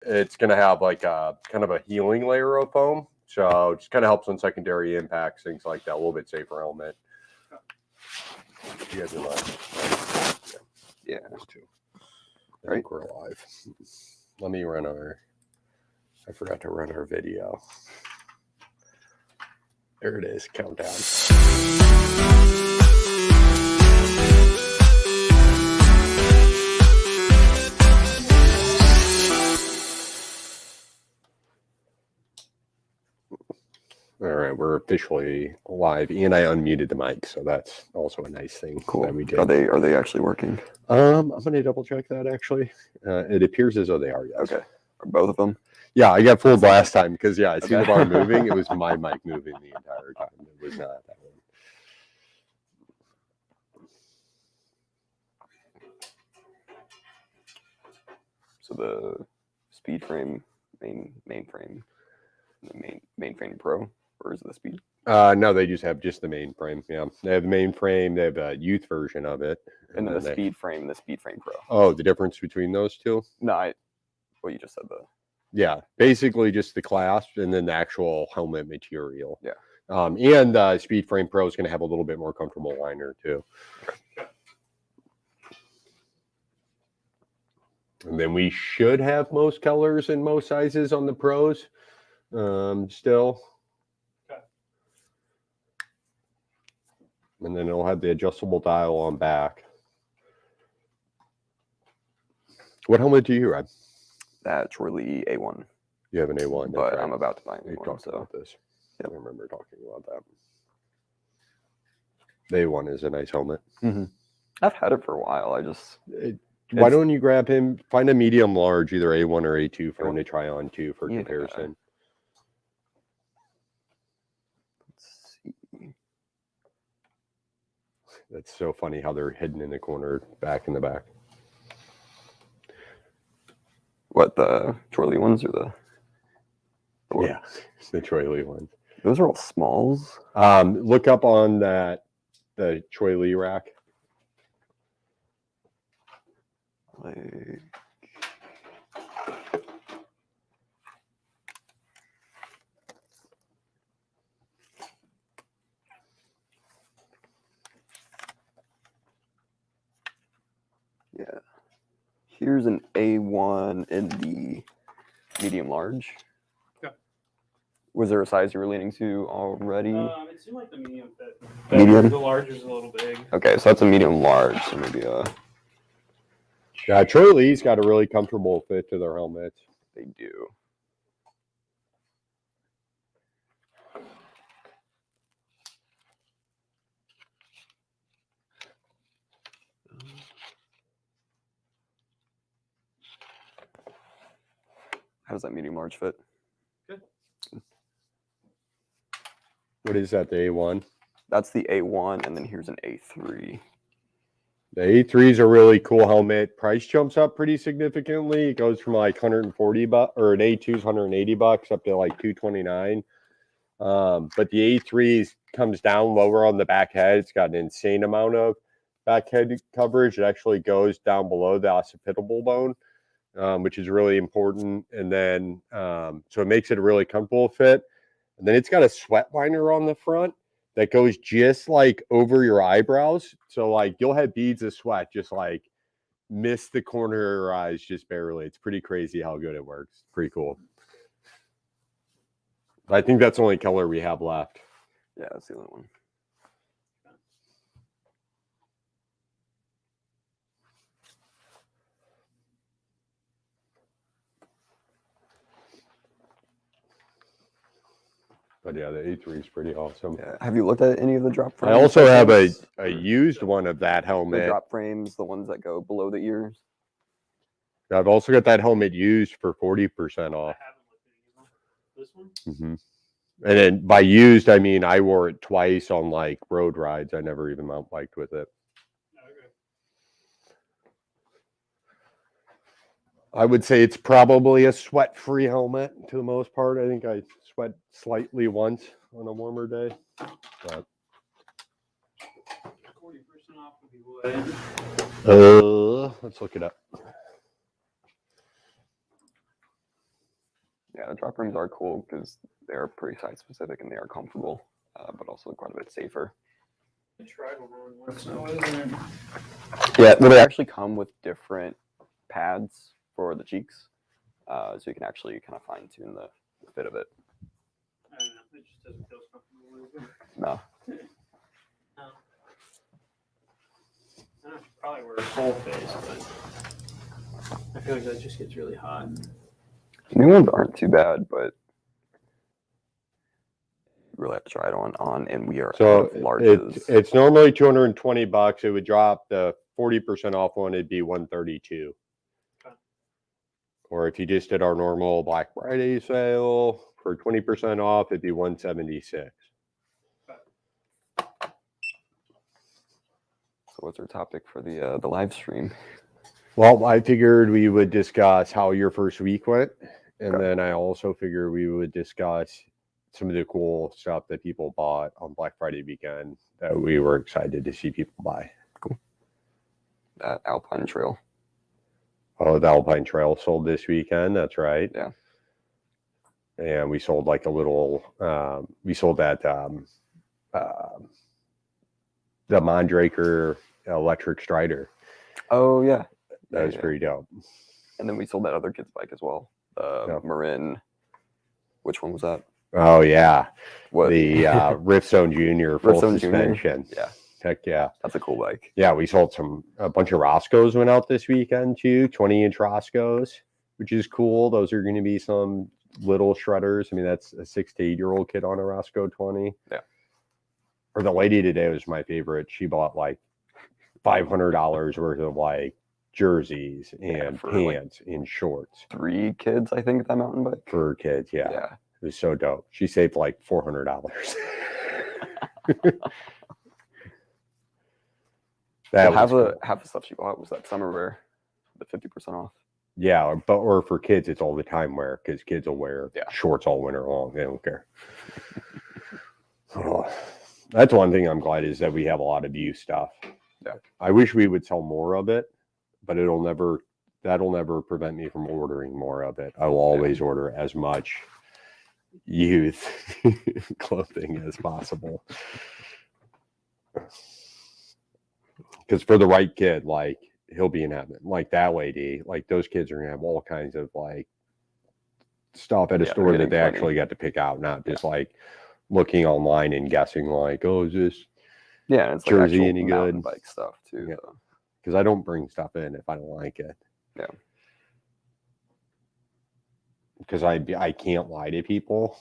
it's going to have like a kind of a healing layer of foam. So it just kind of helps on secondary impacts, things like that. A little bit safer helmet. You guys are live. Yeah. Those two. I think we're live. Let me run I forgot to run our video. There it is, countdown. All right, we're officially live, and I unmuted the mic, so that's also a nice thing. Cool. That we did. Are they actually working? I'm gonna double check that actually. It appears as though they are. Yes. Okay. Are both of them? Yeah, I got fooled last time because I see the bar moving. It was my mic moving the entire time. It was not that one. So the speed frame, main frame, the main frame Pro, or is it the speed? No, they just have the main frame. Yeah, they have the main frame. They have a youth version of it, and then the speed frame Pro. Oh, the difference between those two? No, what you just said though. Yeah, basically just the clasp and then the actual helmet material. Yeah. And the Speed Frame Pro is going to have a little bit more comfortable liner too. And then we should have most colors and most sizes on the Pros still. Okay. And then it'll have the adjustable dial on back. What helmet do you have? That Troy Lee A1. You have an A1, but right. I'm about to buy an A1. Talked about this. Yep. I remember talking about that. The A1 is a nice helmet. Mm-hmm. I've had it for a while. Why don't you grab him? Find a medium large, either A1 or A2 for him to try on too for comparison. Let's see. That's so funny how they're hidden in the corner, back in the back. What, the Troy Lee ones or the? Yeah, it's the Troy Lee ones. Those are all smalls. Look up on the Troy Lee rack. Like, yeah. Here's an A1 in the medium large. Okay. Was there a size you were leaning to already? It seemed like the medium fit. Medium? The large is a little big. Okay, so that's a medium large. So maybe Yeah, Troy Lee's got a really comfortable fit to their helmets. They do. How does that medium large fit? Good. What is that, the A1? That's the A1, and then here's an A3. The A3 is a really cool helmet. Price jumps up pretty significantly. It goes from like $140 or an A2 is $180 up to like $229. But the A3 comes down lower on the back head. It's got an insane amount of back head coverage. It actually goes down below the occipital bone, which is really important. And then, so it makes it a really comfortable fit. And then it's got a sweat liner on the front that goes just like over your eyebrows. So like you'll have beads of sweat just like miss the corner of your eyes just barely. It's pretty crazy how good it works. Pretty cool. I think that's the only color we have left. Yeah, that's the only one. But yeah, the A3 is pretty awesome. Yeah. Have you looked at any of the drop frames? I also have a used one of that helmet. The drop frames, the ones that go below the ears. I've also got that helmet used for 40% off. I haven't looked at this one. Mm-hmm. And then by used, I mean I wore it twice on like road rides. I never even mountain biked with it. Okay. I would say it's probably a sweat-free helmet to the most part. I think I sweat slightly once on a warmer day. But 40% off would be what? let's look it up. Yeah, the drop rooms are cool because they are pretty site specific and they are comfortable, but also quite a bit safer. I tried one once, no, isn't it? Yeah, well, they actually come with different pads for the cheeks, so you can actually kind of fine tune the fit of it. I don't know. It just doesn't feel comfortable with it. No, No. I should probably wear a full face, but I feel like that just gets really hot. new ones aren't too bad, but you really have to try it on, and we are So out of larges. it's normally $220. It would drop the 40% off one. It'd be 132. Okay. Or if you just did our normal Black Friday sale for 20% off, it'd be 176. So what's our topic for the live stream? Well, I figured we would discuss how your first week went, and Okay. then I also figured we would discuss some of the cool stuff that people bought on Black Friday weekend that we were excited to see people buy. That Alpine Trail. Oh, the Alpine Trail sold this weekend. That's right. Yeah. And we sold like a little. We sold that the Mondraker electric Strider. Oh yeah, That was pretty dope. And then we sold that other kid's bike as well. Yeah. Marin. Which one was that? Oh yeah, What? the Riftstone Junior full Riftstone Junior? suspension. Yeah, Heck yeah. that's a cool bike. Yeah, we sold a bunch of Roscoes went out this weekend too, 20-inch Roscoes, which is cool. Those are going to be some little shredders. I mean, that's a 6 to 8-year-old kid on a Roscoe 20. Yeah. Or the lady today was my favorite. She bought like $500 worth of like jerseys and for, like, pants and shorts 3 kids, I think, that mountain bike. for kids. Yeah. Yeah. It was so dope. She saved like $400. Well, That half was cool. the stuff she bought was that summer wear, the 50% off. Yeah, or for kids, it's all the time wear because kids will wear shorts all winter long. They don't care. Oh, that's one thing I'm glad is that we have a lot of used stuff. Yeah. I wish we would sell more of it, but that'll never prevent me from ordering more of it. I will always order as much youth clothing as possible. Because for the right kid, like he'll be in heaven. Like that lady, like those kids are gonna have all kinds of like stuff at a store that they actually got to pick out, not just like looking online and guessing like, oh, is this and it's jersey like any mountain good? bike stuff too. Yeah. So. Because I don't bring stuff in if I don't like it. Yeah. Because I can't lie to people.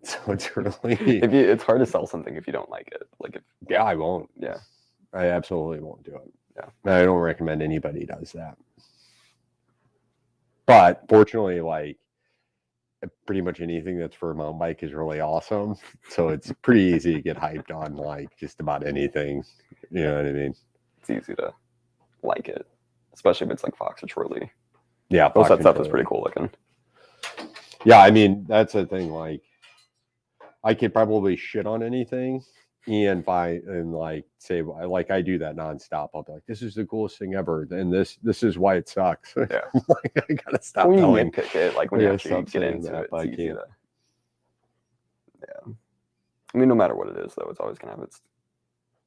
So it's really It's hard to sell something if you don't like it. Like I won't. Yeah. I absolutely won't do it. Yeah. I don't recommend anybody does that. But fortunately, like pretty much anything that's for a mountain bike is really awesome. So it's pretty easy to get hyped on like just about anything. You know what I mean? It's easy to like it, especially if it's like Fox or Trolley. Yeah, most of that stuff is pretty cool looking. Yeah, I mean that's the thing. Like, I could probably shit on anything, and like say like I do that nonstop. I'll be like, "This is the coolest thing ever," and this is why it sucks. Yeah, like, I gotta stop when you telling. nitpick it, like when you actually get into that, it, but it's easy to. Yeah, I mean, no matter what it is, though, it's always gonna have its.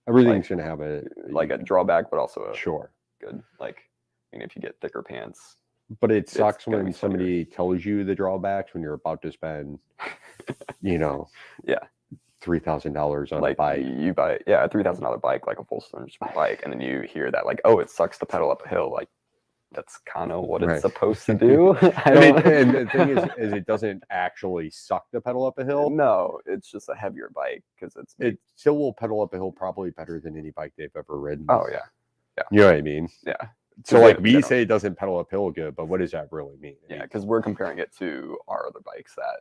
Everything's gonna have a drawback, but also a sure good. Like, I mean, if you get thicker pants. But it sucks when somebody tells you the drawbacks when you're about to spend, $3,000 on a bike. You buy a $3,000 bike, like a full suspension bike, and then you hear that like, oh, it sucks to pedal up a hill. Like that's kind of what it's supposed to do. And the thing is it doesn't actually suck to pedal up a hill. No, it's just a heavier bike because it still will pedal up a hill probably better than any bike they've ever ridden. Oh yeah, you know what I mean? Yeah. So like we say it doesn't pedal uphill good, but what does that really mean? Yeah, because we're comparing it to our other bikes that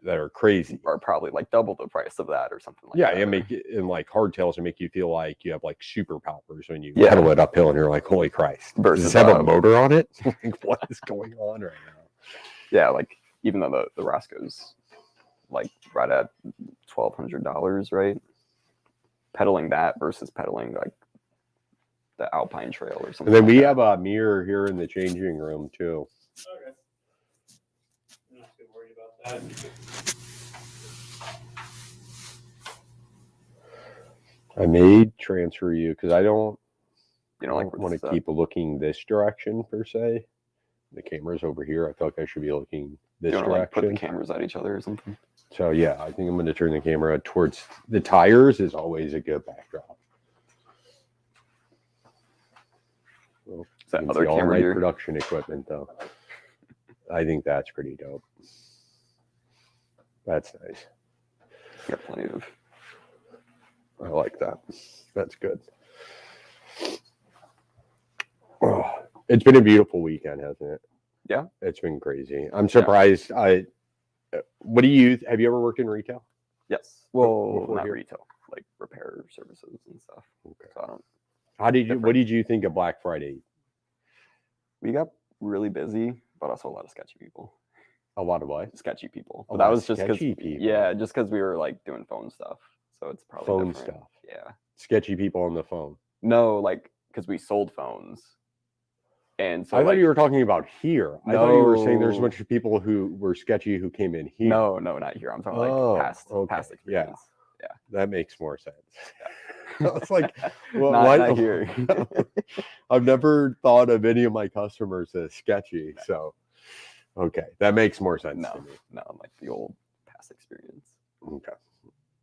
are crazy, are probably like double the price of that or something like that. Yeah, and like hardtails and make you feel like you have like superpowers when you pedal it uphill and you're like, holy Christ. Does this have a motor on it? Like what is going on right now? Yeah, like even though the Roscoe's like right at $1,200, right? Pedaling that versus pedaling like the Alpine Trail or something. And then we have a mirror here in the changing room too. Okay. I'm not too worried about that. I may transfer you because I don't You know, like want to keep looking this direction per se. The camera's over here. I feel like I should be looking this you want to like put direction. the cameras at each other or something. So yeah, I think I'm going to turn the camera towards the tires. Is always a good backdrop. Well, Is that you can other see all camera my here? production equipment though. I think that's pretty dope. That's nice. Got plenty of. I like that. That's good. Oh, it's been a beautiful weekend, hasn't it? Yeah. It's been crazy. I'm surprised. Have you ever worked in retail? Yes. Well, Before not here? retail, like repair services and stuff. Okay. So I don't. What did you think of Black Friday? We got really busy, but also a lot of sketchy people. A lot of what? Sketchy people. A But that lot of was just because. sketchy people. Yeah, just because we were like doing phone stuff, so it's probably Phone different. stuff. Yeah. Sketchy people on the phone. No, like because we sold phones, and so I thought like, you were talking about here. I thought you were saying there's a No. bunch of people who were sketchy who came in here. No, not here. I'm talking like past okay. experience. That makes more sense. Yeah. I was like, well, not here. I've never thought of any of my customers as sketchy. So, okay, that makes more sense to me. No, like the old past experience. Okay.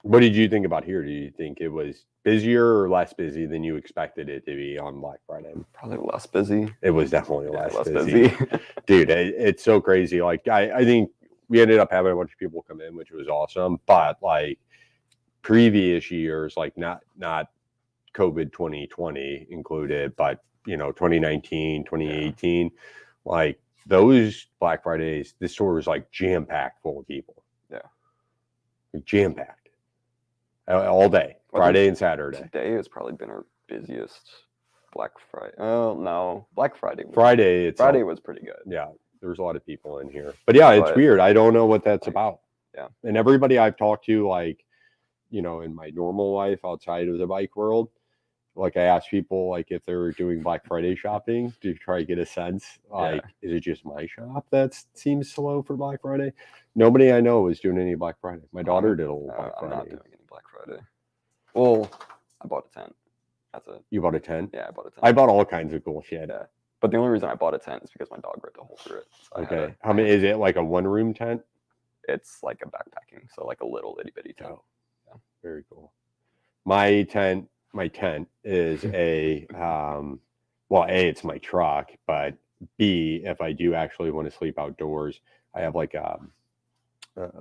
What did you think about here? Do you think it was busier or less busy than you expected it to be on Black Friday? Probably less busy. It was definitely less busy. Dude, it's so crazy. Like, I think we ended up having a bunch of people come in, which was awesome. But like previous years, like not COVID 2020 included, but 2019, 2018, like those Black Fridays, the store was like jam-packed full of people. Yeah. Jam-packed. All day, Friday and Saturday. Today has probably been our busiest Black Friday. Oh no, Black Friday. Friday Was pretty good. Yeah, there was a lot of people in here, but yeah, it's weird. I don't know what that's about. Yeah, and everybody I've talked to, like in my normal life outside of the bike world, like I ask people like if they're doing Black Friday shopping to try to get a sense, like is it just my shop that seems slow for Black Friday? Nobody I know is doing any Black Friday. My daughter did a little Black Friday. I'm not doing any Black Friday. Well, I bought a tent. That's it. You bought a tent? Yeah, I bought a tent. I bought all kinds of cool shit. Yeah. But the only reason I bought a tent is because my dog ripped a hole through it. So okay. How many is it? Like a one-room tent? It's like a backpacking, so like a little itty bitty tent. Oh, yeah. Very cool. My tent is a well, A, it's my truck, but B, if I do actually want to sleep outdoors, I have like what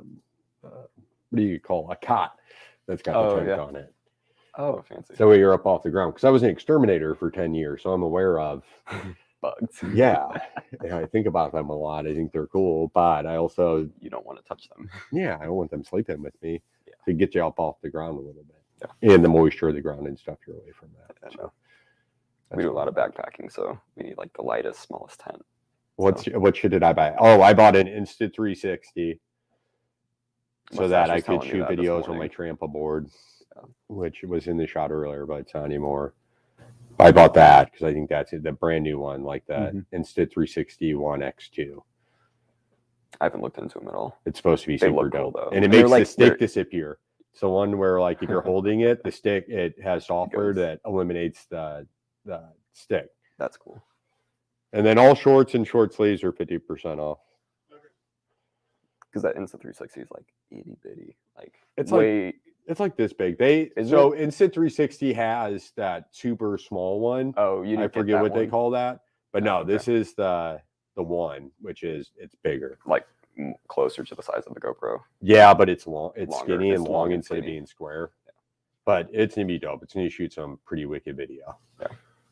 do you call a cot that's got the tent on it. Oh, fancy. So you're up off the ground. Because I was an exterminator for 10 years, so I'm aware of bugs. Yeah. I think about them a lot. I think they're cool, but I also... You don't want to touch them. Yeah, I don't want them sleeping with me to get you up off the ground a little bit. Yeah. And the moisture of the ground and stuff, you're away from that. So we do a lot of backpacking, so we need like the lightest, smallest tent. What shit did I buy? Oh, I bought an Insta360 so that I could shoot videos on my Trampa board, which was in the shot earlier, but it's not anymore. I bought that because I think that's the brand new one, like the Insta360 One X2. I haven't looked into them at all. It's supposed to be super dope, though. And it makes the stick disappear. It's the one where, like, if you're holding it, the stick, it has software that eliminates the stick. That's cool. And then all shorts and short sleeves are 50% off. Because that Insta360 is like itty bitty, like it's like this big. Insta360 has that super small one. Oh, I forget what they call that, but no, this is the one, which is it's bigger, like closer to the size of the GoPro. Yeah, but it's long, it's longer. skinny and long instead of skinny. being square. Yeah. But it's gonna be dope. It's gonna shoot some pretty wicked video. Yeah.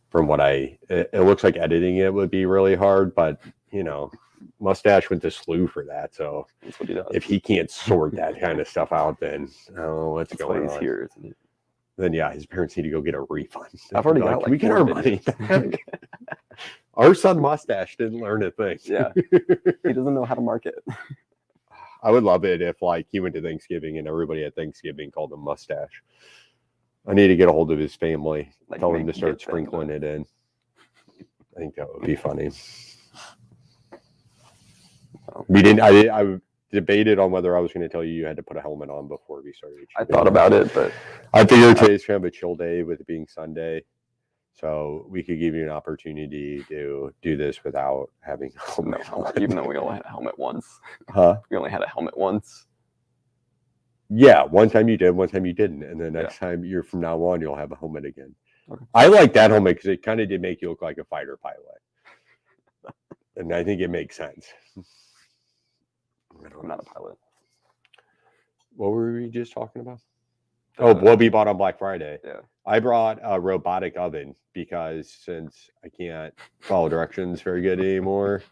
From what it looks like editing it would be really hard, but Mustache went to SLU for that, so that's what he does. If he can't sort that kind of stuff out, then I don't know what's going on. Here, isn't it? Then yeah, his parents need to go get a refund. I've already got can we get our money back? Our son Mustache didn't learn a thing. Yeah, he doesn't know how to market. I would love it if like he went to Thanksgiving and everybody at Thanksgiving called him Mustache. I need to get a hold of his family, tell him to start sprinkling it in. I think that would be funny. So We didn't. I debated on whether I was going to tell you you had to put a helmet on before we started. I thought about it, but I figured today's kind of a chill day with it being Sunday, so we could give you an opportunity to do this without having a no helmet. helmet. Even though we only had a helmet once. Huh? We only had a helmet once. Yeah, one time you did, one time you didn't, and the next time you're from now on, you'll have a helmet again. Okay. I like that helmet because it kind of did make you look like a fighter pilot, and I think it makes sense. I'm not a pilot. What were we just talking about? Oh, what we bought on Black Friday. Yeah. I brought a robotic oven because since I can't follow directions very good anymore,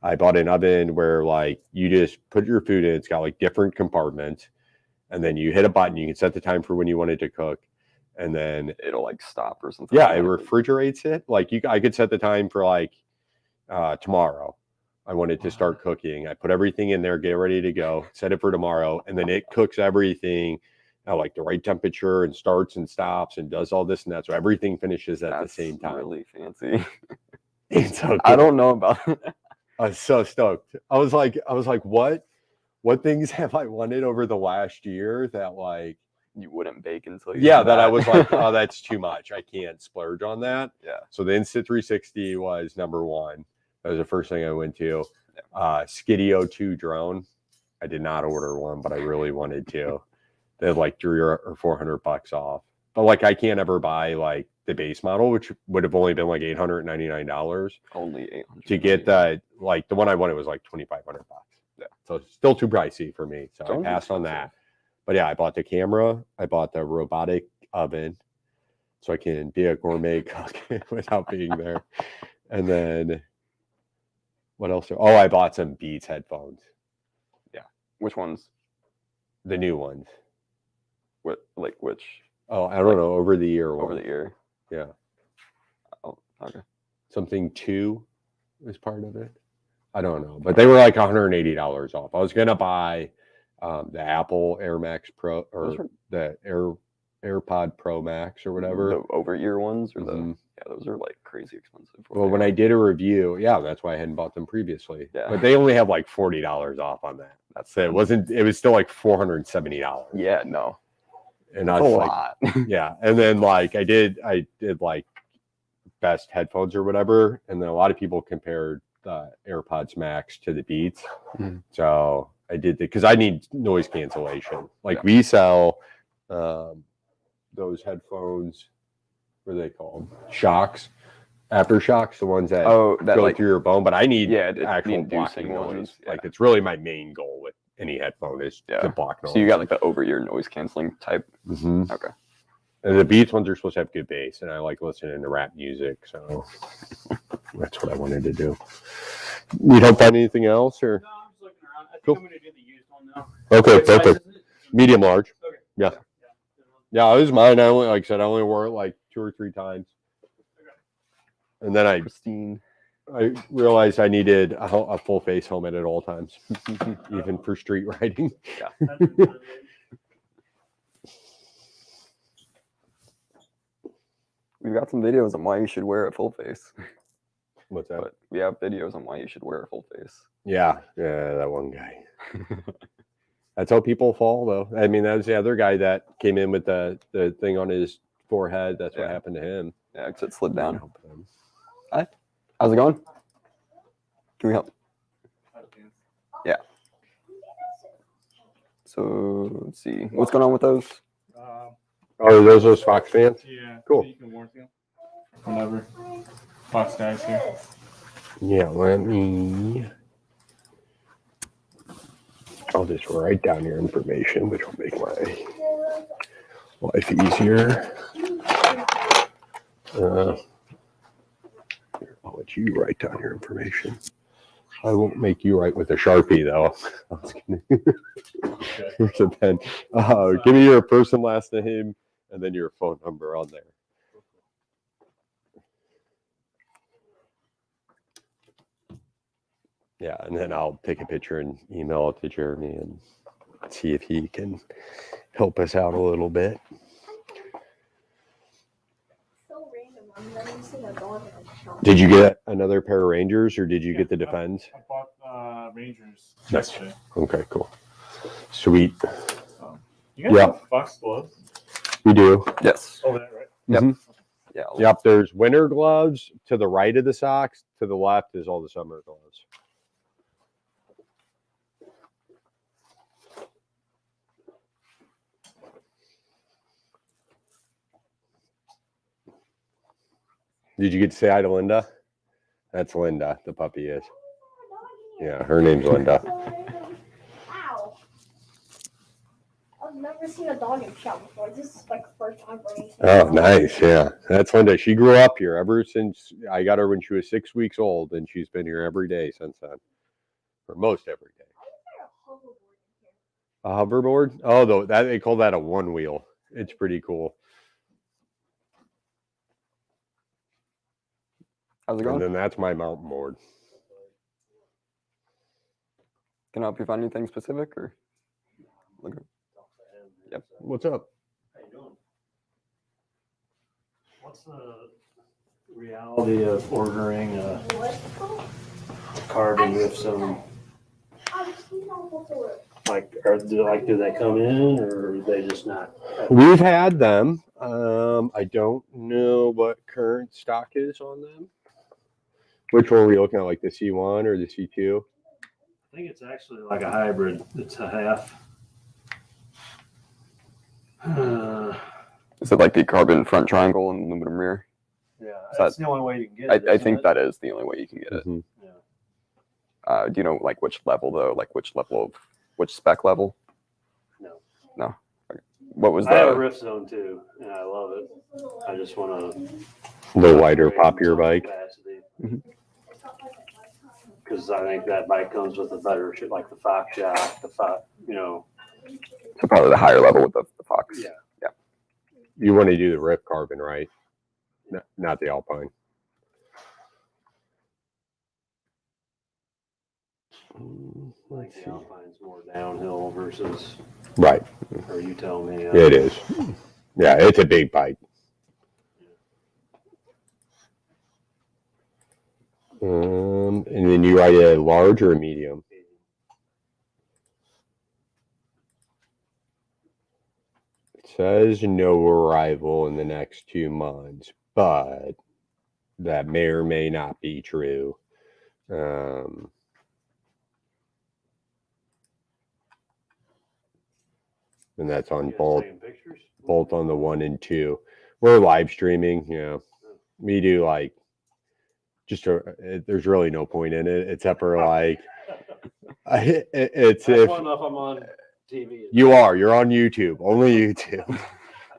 I bought an oven where like you just put your food in. It's got like different compartments, and then you hit a button. You can set the time for when you want it to cook, and then It'll like stop or something. yeah, it refrigerates it. Like I could set the time for like tomorrow. I wanted to start cooking. I put everything in there, get ready to go, set it for tomorrow, and then it cooks everything at like the right temperature and starts and stops and does all this and that. So everything finishes at the same time. Really fancy. It's so I cool. don't know about it. I was so stoked. I was like, what things have I wanted over the last year that like You wouldn't bake until you yeah, did that I was like, oh, that's too much. I can't splurge on that. Yeah. So the Insta360 was number one. That was the first thing I went to. Yeah. Skidio 2 drone. I did not order one, but I really wanted to. They had like $300 or $400 off. But like I can't ever buy like the base model, which would have only been like $899. Only 800 To get that, like the one I wanted was like $2,500. Yeah. So it's still too pricey for me. So Drones I are passed on expensive. that. But yeah, I bought the camera. I bought the robotic oven so I can be a gourmet cook without being there. And then what else? Oh, I bought some Beats headphones. Which ones? The new ones. What like which Oh, I don't know. Over the ear over one. the ear? Yeah. Oh, okay. Something 2 was part of it. I don't know. But they were like $180 off. I was going to buy the Apple Air Max Pro or the AirPod Pro Max or whatever. The over ear ones or Mhm. yeah, those are like crazy expensive. Well, when I did a review, yeah, that's why I hadn't bought them previously. Yeah. But they only have like $40 off on that. That's So it was still like $470. Yeah, no. And That's I was a like, lot. yeah. And then like I did like best headphones or whatever. And then a lot of people compared the AirPods Max to the Beats. Mhm. So I did because I need noise cancellation. Like Yeah. we sell those headphones, what are they called? Shocks, aftershocks, the ones that Oh, that go like through your bone. But I need the actual inducing blocking noise. ones. Yeah. Like it's really my main goal with any headphone is to block noise. So you got like the over ear noise canceling type. Mhm. Okay. And the Beats ones are supposed to have good bass, and I like listening to rap music, so that's what I wanted to do. Need help find anything else, or No, I'm just looking around. I think Cool. I'm going to do the used one now. okay, What size perfect. is it? Medium large. Okay. Yeah. Yeah, it was mine. I only, like I said, I only wore it like 2 or 3 times, and then I Pristine. realized I needed a full face helmet at all times, even for street riding. That's really good. We've got some videos on why you should wear a full face. What's that? But we have videos on why you should wear a full face. Yeah, that one guy. That's how people fall, though. I mean, that was the other guy that came in with the thing on his forehead. That's what Yeah. happened to him. Yeah, because it slid down. Help him. How's it going? Can we help? Yeah. So let's see. What's going on with those? Oh, are those Fox fans? Yeah. Cool. So you can work them whenever. Fox guys here. Yeah, let me. I'll just write down your information, which will make my life easier. I'll let you write down your information. I won't make you write with a Sharpie, though. I was gonna... Here's a pen. Give me your first and last name, and then your phone number on there. Yeah, and then I'll take a picture and email it to Jeremy and see if he can help us out a little bit. So random. I'm not used to that going. Did you get another pair of Rangers, or did you get the Defends? I bought Rangers Nice. yesterday. Okay, cool. Sweet. You guys Yeah. have Fox gloves We do. Yes. over there, right? Yep. Mhm. Yeah. Yep. There's winter gloves to the right of the socks. To the left is all the summer gloves. Did you get to say hi to Linda? That's Linda, the puppy is. Yeah, her name's Linda. Wow. I've never seen a dog in shop before. This is like the first time for me. Oh, nice. Yeah, that's Linda. She grew up here ever since I got her when she was 6 weeks old, and she's been here every day since then, or most every day. A hoverboard? Oh, though that they call that a one wheel. It's pretty cool. How's it And going? then that's my mountain board. Can I help you find anything specific or? Okay. Yep. What's up? How you doing? What's the reality of ordering a carbon rift zone? Like, do they come in, or are they just not? We've had them. I don't know what current stock is on them. Which one are we looking at, like the C1 or the C2? I think it's actually like a hybrid. It's a half. Is it like the carbon front triangle and aluminum rear? Yeah, Is that's the only way you can get it. I isn't think it? that is the only way you can get it. Mhm. Yeah. Do you know like which level though? Like which spec level? No. No. Okay. What was I have a the? rift zone too, and I love it. I just want to. A little wider, poppier bike. Mhm. Because I think that bike comes with a better shit, like the Fox shock, So probably the higher level with the Fox. Yeah. You want to do the Rip Carbon, right? Not the Alpine. Like the Alpine's more downhill versus, Right. or you tell me. It is. Yeah, it's a big bike. And then you ride a large or a medium? It says no arrival in the next 2 months, but that may or may not be true. And that's on You guys both taking pictures? on the 1 and 2. We're live streaming. We do like there's really no point in it except for like it's That's if one enough I'm on TV. you're on YouTube, only YouTube.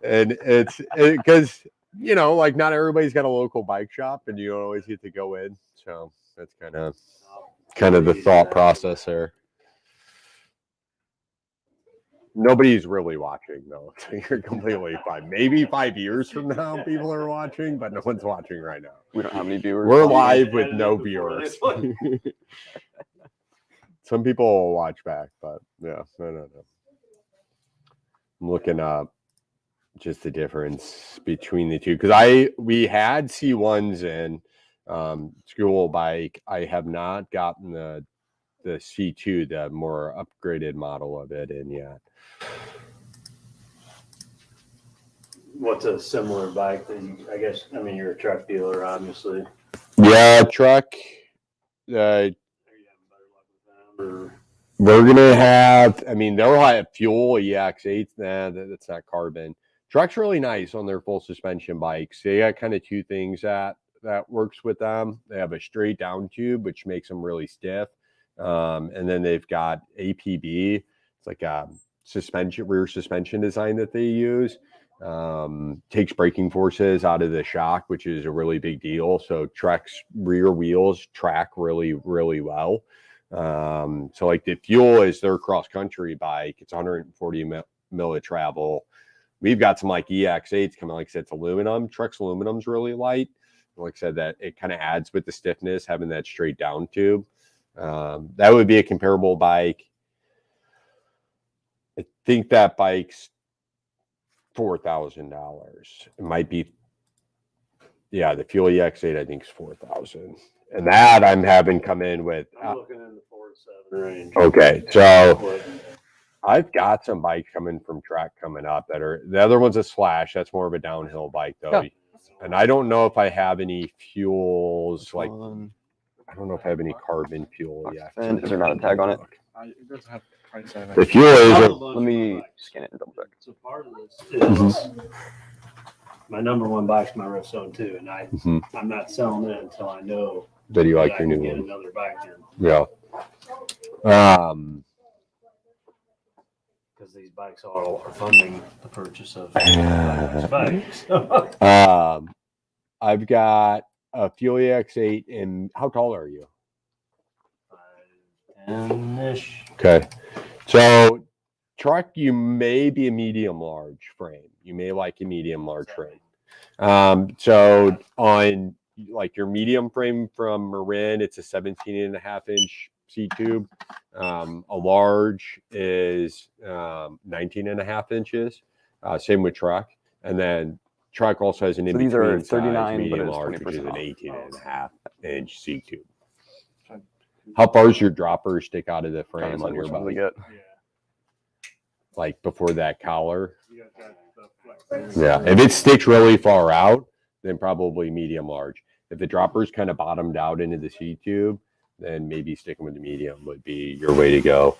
And it's because like not everybody's got a local bike shop and you don't always get to go in, so that's kind of the thought process there. Nobody's really watching though, so you're completely fine. Maybe 5 years from now people are watching, but no one's watching right now. We don't have any viewers. We're you live guys with edited no before viewers. this one? Some people will watch back, but yeah, no. I'm looking up just the difference between the two because we had C1s in school bike. I have not gotten the C2, the more upgraded model of it in yet. What's a similar bike that you're a truck dealer, obviously. Yeah, truck. Are you having better luck with them, or? We're gonna have. They'll have fuel EX8. Nah, that's not carbon. Truck's really nice on their full suspension bikes. They got kind of two things that works with them. They have a straight down tube, which makes them really stiff, and then they've got APB. It's like a rear suspension design that they use. Takes braking forces out of the shock, which is a really big deal. So Trek's rear wheels track really, really well. So like the fuel is their cross country bike. It's 140 mil of travel. We've got some like EX8s coming. Like I said, it's aluminum. Trek's aluminum's really light. Like I said, that it kind of adds with the stiffness, having that straight down tube. That would be a comparable bike. I think that bike's $4,000. It might be, the Fuel EX8 I think is $4,000, and that I'm having come in with. I'm looking in the 4 to 7 range. Okay, so What- I've got some bikes coming from track coming up that are the other one's a Slash. That's more of a downhill bike though. Yeah. And I don't know if I have any fuels. Which Like one? I don't know if I have any carbon fuel yet. And is there not a tag on it? It doesn't have price tag. The fuel I have is a bunch Let of me bikes. scan it and double check. So part of this is my number one bike's my Redstone 2, and Mhm. I'm not selling it until I know that you like that your I new can get one. another bike in. Yeah. Because these bikes all are funding the purchase of these bikes. I've got a Fuel EX8 and how tall are you? 5'10"-ish. Okay. So truck, you may be a medium large frame. You may like a medium large frame. So on like your medium frame from Marin, it's a 17.5-inch seat tube. A large is 19.5 inches. Same with truck. And then truck also has an So in these are between size 39, but medium it's large, which is 20% an off. 18.5-inch seat tube. How far does your dropper stick out of the Trying to frame on decide your which one we bike? get. Like before that collar? You guys got the flex. Yeah. If it sticks really far out, then probably medium large. If the dropper's kind of bottomed out into the seat tube, then maybe sticking with the medium would be your way to go.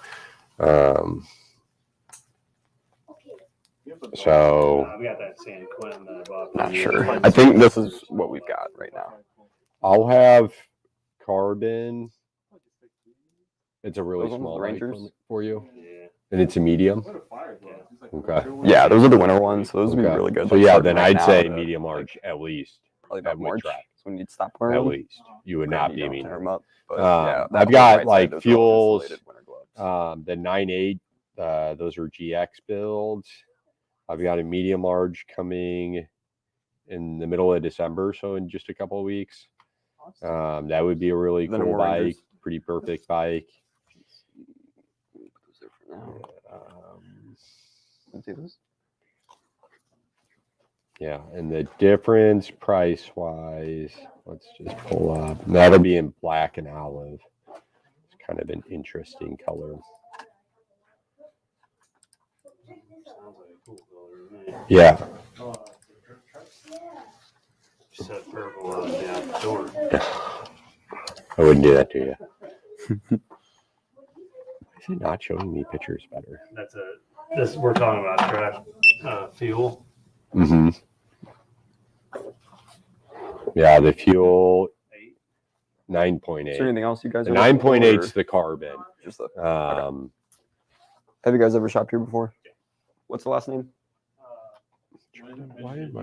So I've got that San Quentin that I bought. Not sure. I think this is what we've got right now. I'll have carbon. It's a really Those ones, small the bike Rangers? for you, Yeah. and it's a medium. Okay. Yeah, those are the winter ones, so those would be Okay. really good. So like, yeah, starting then right I'd now say to, medium like, large at least. probably about with March. track. So we need to stop wearing At them. least you would Then not you be a don't tear medium. 'em up. But, I've that whole got right like side, those are all fuels. insulated winter gloves. The 9.8, those are GX builds. I've got a medium large coming in the middle of December, so in just a couple of weeks. That would be a really Then cool more bike, Rangers. pretty perfect bike. Put those there for now. Let's see this. Yeah, and the difference price wise, let's just pull up. That'll be in black and olive. It's kind of an interesting color. Sounds like a cool color, right? Yeah. You said purple on the outdoor. I wouldn't do that to you. Is it not showing me pictures better? This we're talking about track fuel. Mm-hmm. Yeah, the fuel 9.8. Is there anything else you guys The are looking for, 9.8 is or the carbon. just the? Have you guys ever shopped here before? What's the last name? Why am I?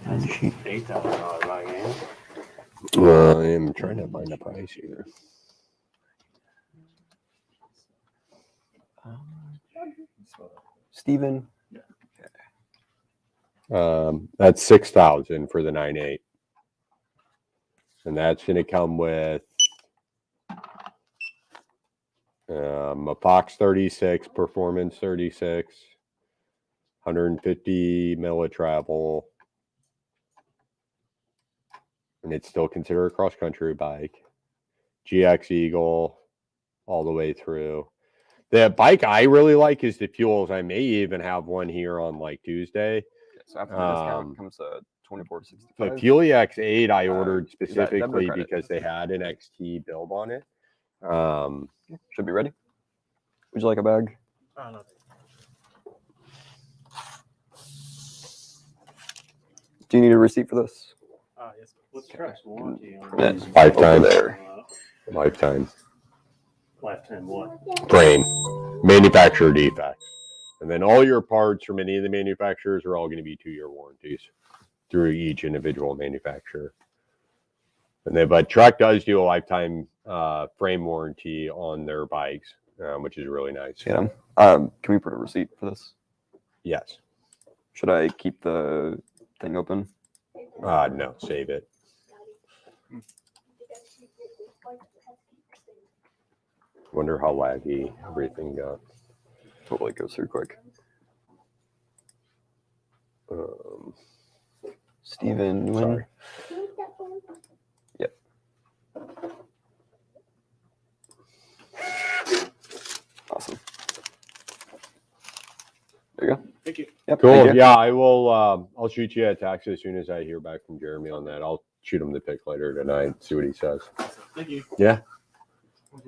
$8,000 bike game. I am trying to find a price here. Steven. That's 6,000 for the 9.8, and that's going to come with a Fox 36, Performance 36, 150 mil of travel, and it's still considered a cross country bike. GX Eagle all the way through. The bike I really like is the Fuels. I may even have one here on like Tuesday. So after the discount comes to The $24.65. Fuel EX8 I ordered is that debit or specifically credit? because they had an XT build on it. Should be ready. Would you like a bag? No. Do you need a receipt for this? Yes. What's track's warranty on Yeah. these? Lifetime. Over there. Lifetime Lifetime what? frame, manufacturer defects. And then all your parts from any of the manufacturers are all going to be 2-year warranties through each individual manufacturer. And then, but Trek does do a lifetime frame warranty on their bikes, which is really nice. Yeah. Can we put a receipt for this? Yes. Should I keep the thing open? No, save it. Wonder how laggy everything got. Hopefully it goes through quick. Steven Nguyen. Sorry. Yep. Thank you. Yep, Cool. thank you. Yeah, I will. I'll shoot you a text as soon as I hear back from Jeremy on that. I'll shoot him the pic later tonight. See what he says. Thank you. Yeah. Hi,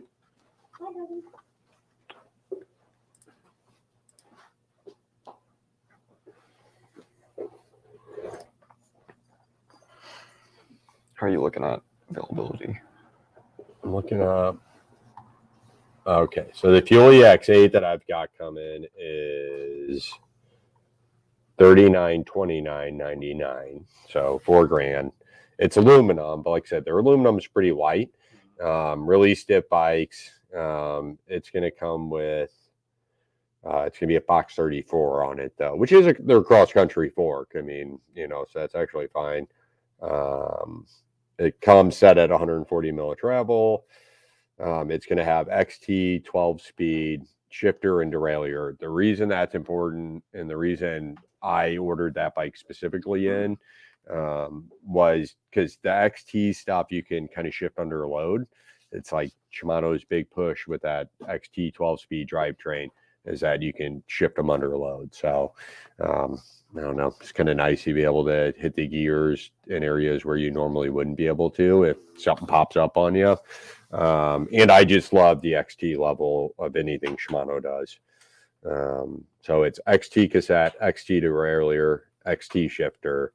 Daddy. How are you looking at availability? I'm looking up. Okay, so the Fuel EX8 that I've got coming is $39,29.99. So $4,000. It's aluminum, but like I said, their aluminum is pretty light. Really stiff bikes. It's going to come with. It's going to be a Fox 34 on it though, which is their cross country fork. I mean, so that's actually fine. It comes set at 140 mil of travel. It's going to have XT 12-speed shifter and derailleur. The reason that's important and the reason I ordered that bike specifically in was because the XT stuff you can kind of shift under a load. It's like Shimano's big push with that XT 12-speed drivetrain is that you can shift them under a load. So I don't know. It's kind of nice to be able to hit the gears in areas where you normally wouldn't be able to if something pops up on you. And I just love the XT level of anything Shimano does. So it's XT cassette, XT derailleur, XT shifter.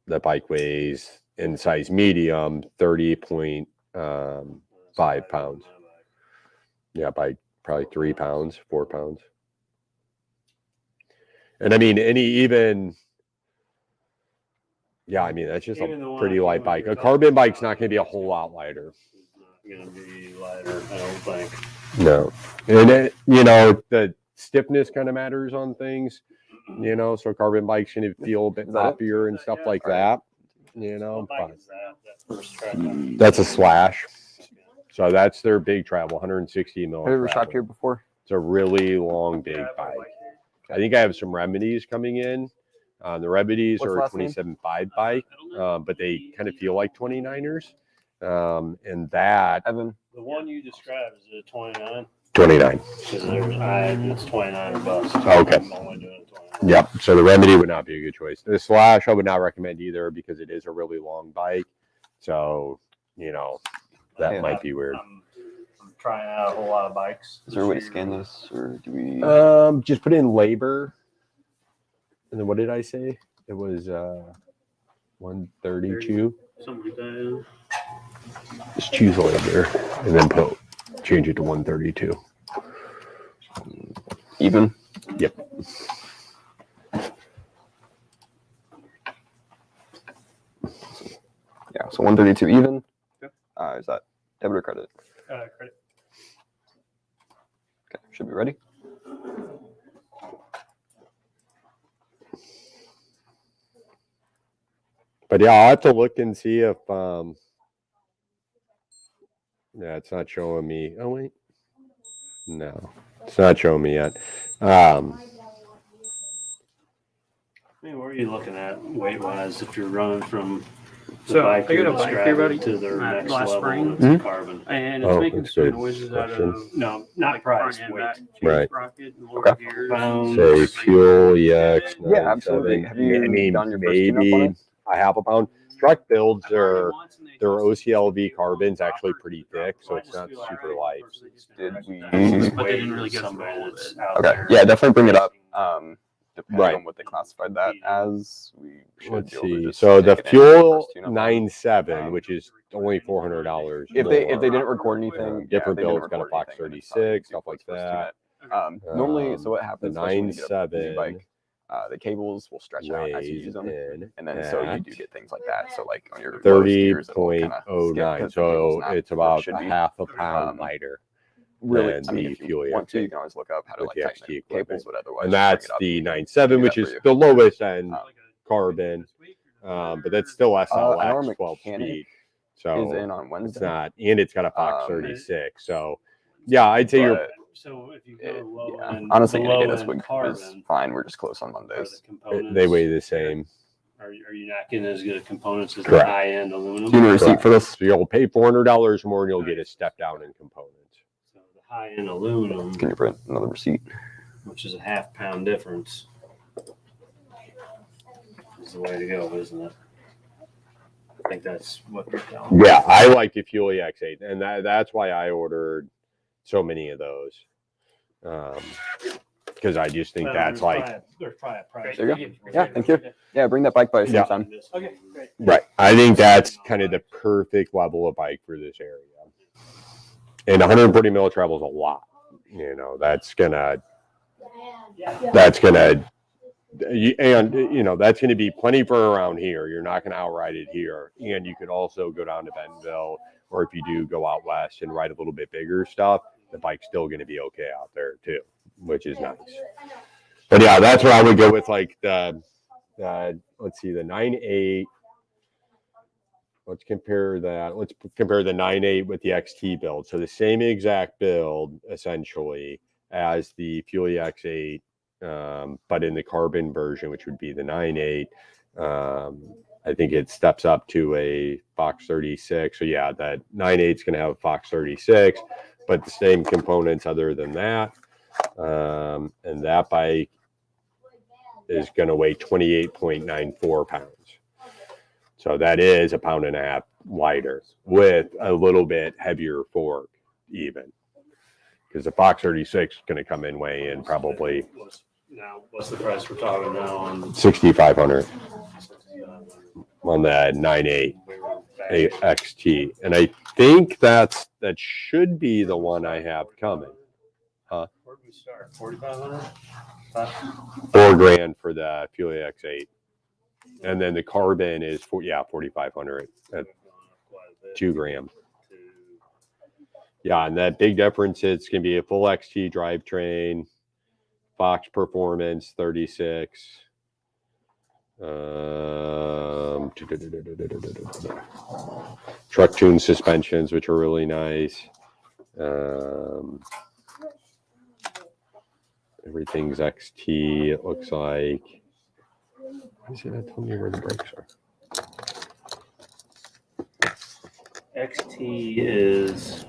The bike weighs in size medium 30.5 pounds. Yeah, by probably 3 pounds, 4 pounds. And I mean, that's just Even a the one pretty I light told bike. you A about, carbon bike's not going to be a whole lot lighter. It's not going to be lighter, I don't think. No. And the stiffness kind of matters on things, so carbon bikes going to feel a bit Is that it? poppier and stuff like Alright. that, What bike but is that? That first track on- that's a Slash. So that's their big travel, 160 mil. Have you ever travel. shopped here before? It's a really long, big bike. I think I have some remedies coming in. The remedies What's are a last name? 27.5 bike, but they kind of feel like 29ers. And that Evan. The one you described, is it 29? 29. Because it's 29 or bust. Okay. I'm only doing 29. Yep. So the remedy would not be a good choice. The Slash I would not recommend either because it is a really long bike. So, that Yeah. might be weird. I'm trying out a whole lot of bikes. Is there a way to scan this, or do we? Just put in labor. And then what did I say? It was 132. Something like that. Just choose labor and then change it to 132. Even? Yep. Yeah, so 132 even. Yep. Is that debit or credit? Credit. Okay, should be ready. But yeah, I'll have to look and see if it's not showing me. Oh wait. No. It's not showing me yet. Hey, what are you looking at weight-wise if you're running from the So, bike I got you're a bike here, buddy, describing to their next last level spring. and it's carbon? And it's Oh, making that's some good noises out question. of No, not like price, front and weight. back change Right. sprocket and lower Okay. gears. Pounds. Say fuel EX. Yeah, absolutely. Have you done your first tune-up on maybe it? a half a pound. Truck builds I've already are once and they their told us OCLV to carbon's be actually proper pretty to thick, so I it's just not feel like super the light. person just Did never we- recognized, but they didn't really get through all of Somebody it. that's out Okay, there. yeah, definitely bring it up. Depending Right. on what they classified that as, we should Let's be able to see. just So the take it in for fuel first tune-up on it. 97, which is only $400. If they more. didn't record anything, Different they didn't builds got a record Fox anything, then it's probably 36, easy stuff for like us to first that. tune it. Normally, so what The happens, especially when you get a new 97 bike, the cables will stretch out as you weighs use them, in and then so you at do get things like that. So like on your lowest gears, it'll kinda skip 30.09. 'cause the cable's So not it's where it about should a be. half a pound Um, lighter. Really, than I mean, the if Fuel you want to, you EX8 can always look up how to with like the tighten XT the equipment. cables, but otherwise, And just bring that's it up. the You can 97, do which that is for you. the lowest end Um, carbon, but that's still our SLX 12 mechanic speed. is So in on it's Wednesday. not, and it's got a Fox Um, 36. So yeah, I'd say you're but So if you go it- low yeah, end, honestly, the any day low this end week is carbon, fine. We're just close on are the Mondays. components, they weigh the same. Are you not getting as good of components as the Correct. high end aluminum? Do you need a receipt for this? So you'll pay $400 more and you'll get a step down in components. So the high end aluminum, Can you print another receipt? which is a half-pound difference, is the way to go, isn't it? I think that's what you're telling me. Yeah, I like the Fuel X8, and that's why I ordered so many of those. Because I just think Well, that's there's probably a price. There you go. Yeah, thank you. Yeah, bring that bike by Yeah. sometime. Okay, great. right. I think that's kind of the perfect level of bike for this area. And 140 mil travels a lot. You know, that's gonna, and that's gonna be plenty for around here. You're not gonna outride it here, and you could also go down to Bentonville, or if you do go out west and ride a little bit bigger stuff, the bike's still gonna be okay out there too, which is nice. But yeah, that's where I would go with like the let's see, the 9.8. Let's compare that. Let's compare the 9.8 with the XT build. So the same exact build essentially as the Fuel X8, but in the carbon version, which would be the 9.8. I think it steps up to a Fox 36. So yeah, that 9.8 is going to have a Fox 36, but the same components other than that. And that bike is going to weigh 28.94 pounds. So that is a pound and a half lighter with a little bit heavier fork even. Because the Fox 36 is going to come in weighing probably What's the price we're talking now on? 6,500 on that 9.8 XT. And I think that should be the one I have coming. Where did we start? 4,500? $4,000 for the Fuel X8. And then the carbon is 4,500 at 2 gram. Yeah, and that big difference, it's going to be a full XT drivetrain, Fox Performance 36. Truck tune suspensions, which are really nice. Everything's XT, it looks like. Why is it not telling me where the brakes are? XT is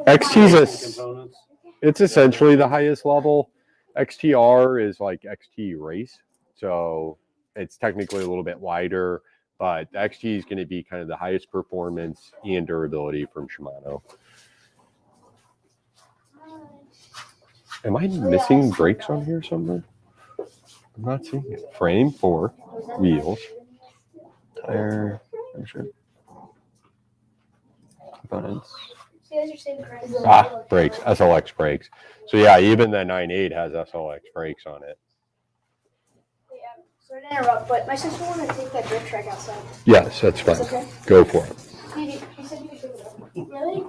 XT's components. it's essentially the highest level. XTR is like XT race, so it's technically a little bit lighter, but the XT is going to be kind of the highest performance and durability from Shimano. Am I missing brakes on here somewhere? I'm not seeing it. Frame, fork, wheels, Tire, I'm sure. Components. brakes, SLX brakes. So yeah, even the 9.8 has SLX brakes on it. Sorry to interrupt, but my sister wanted to take that drift track outside. Yes, that's fine. It's okay. Go for it. He said you could take it up. Really?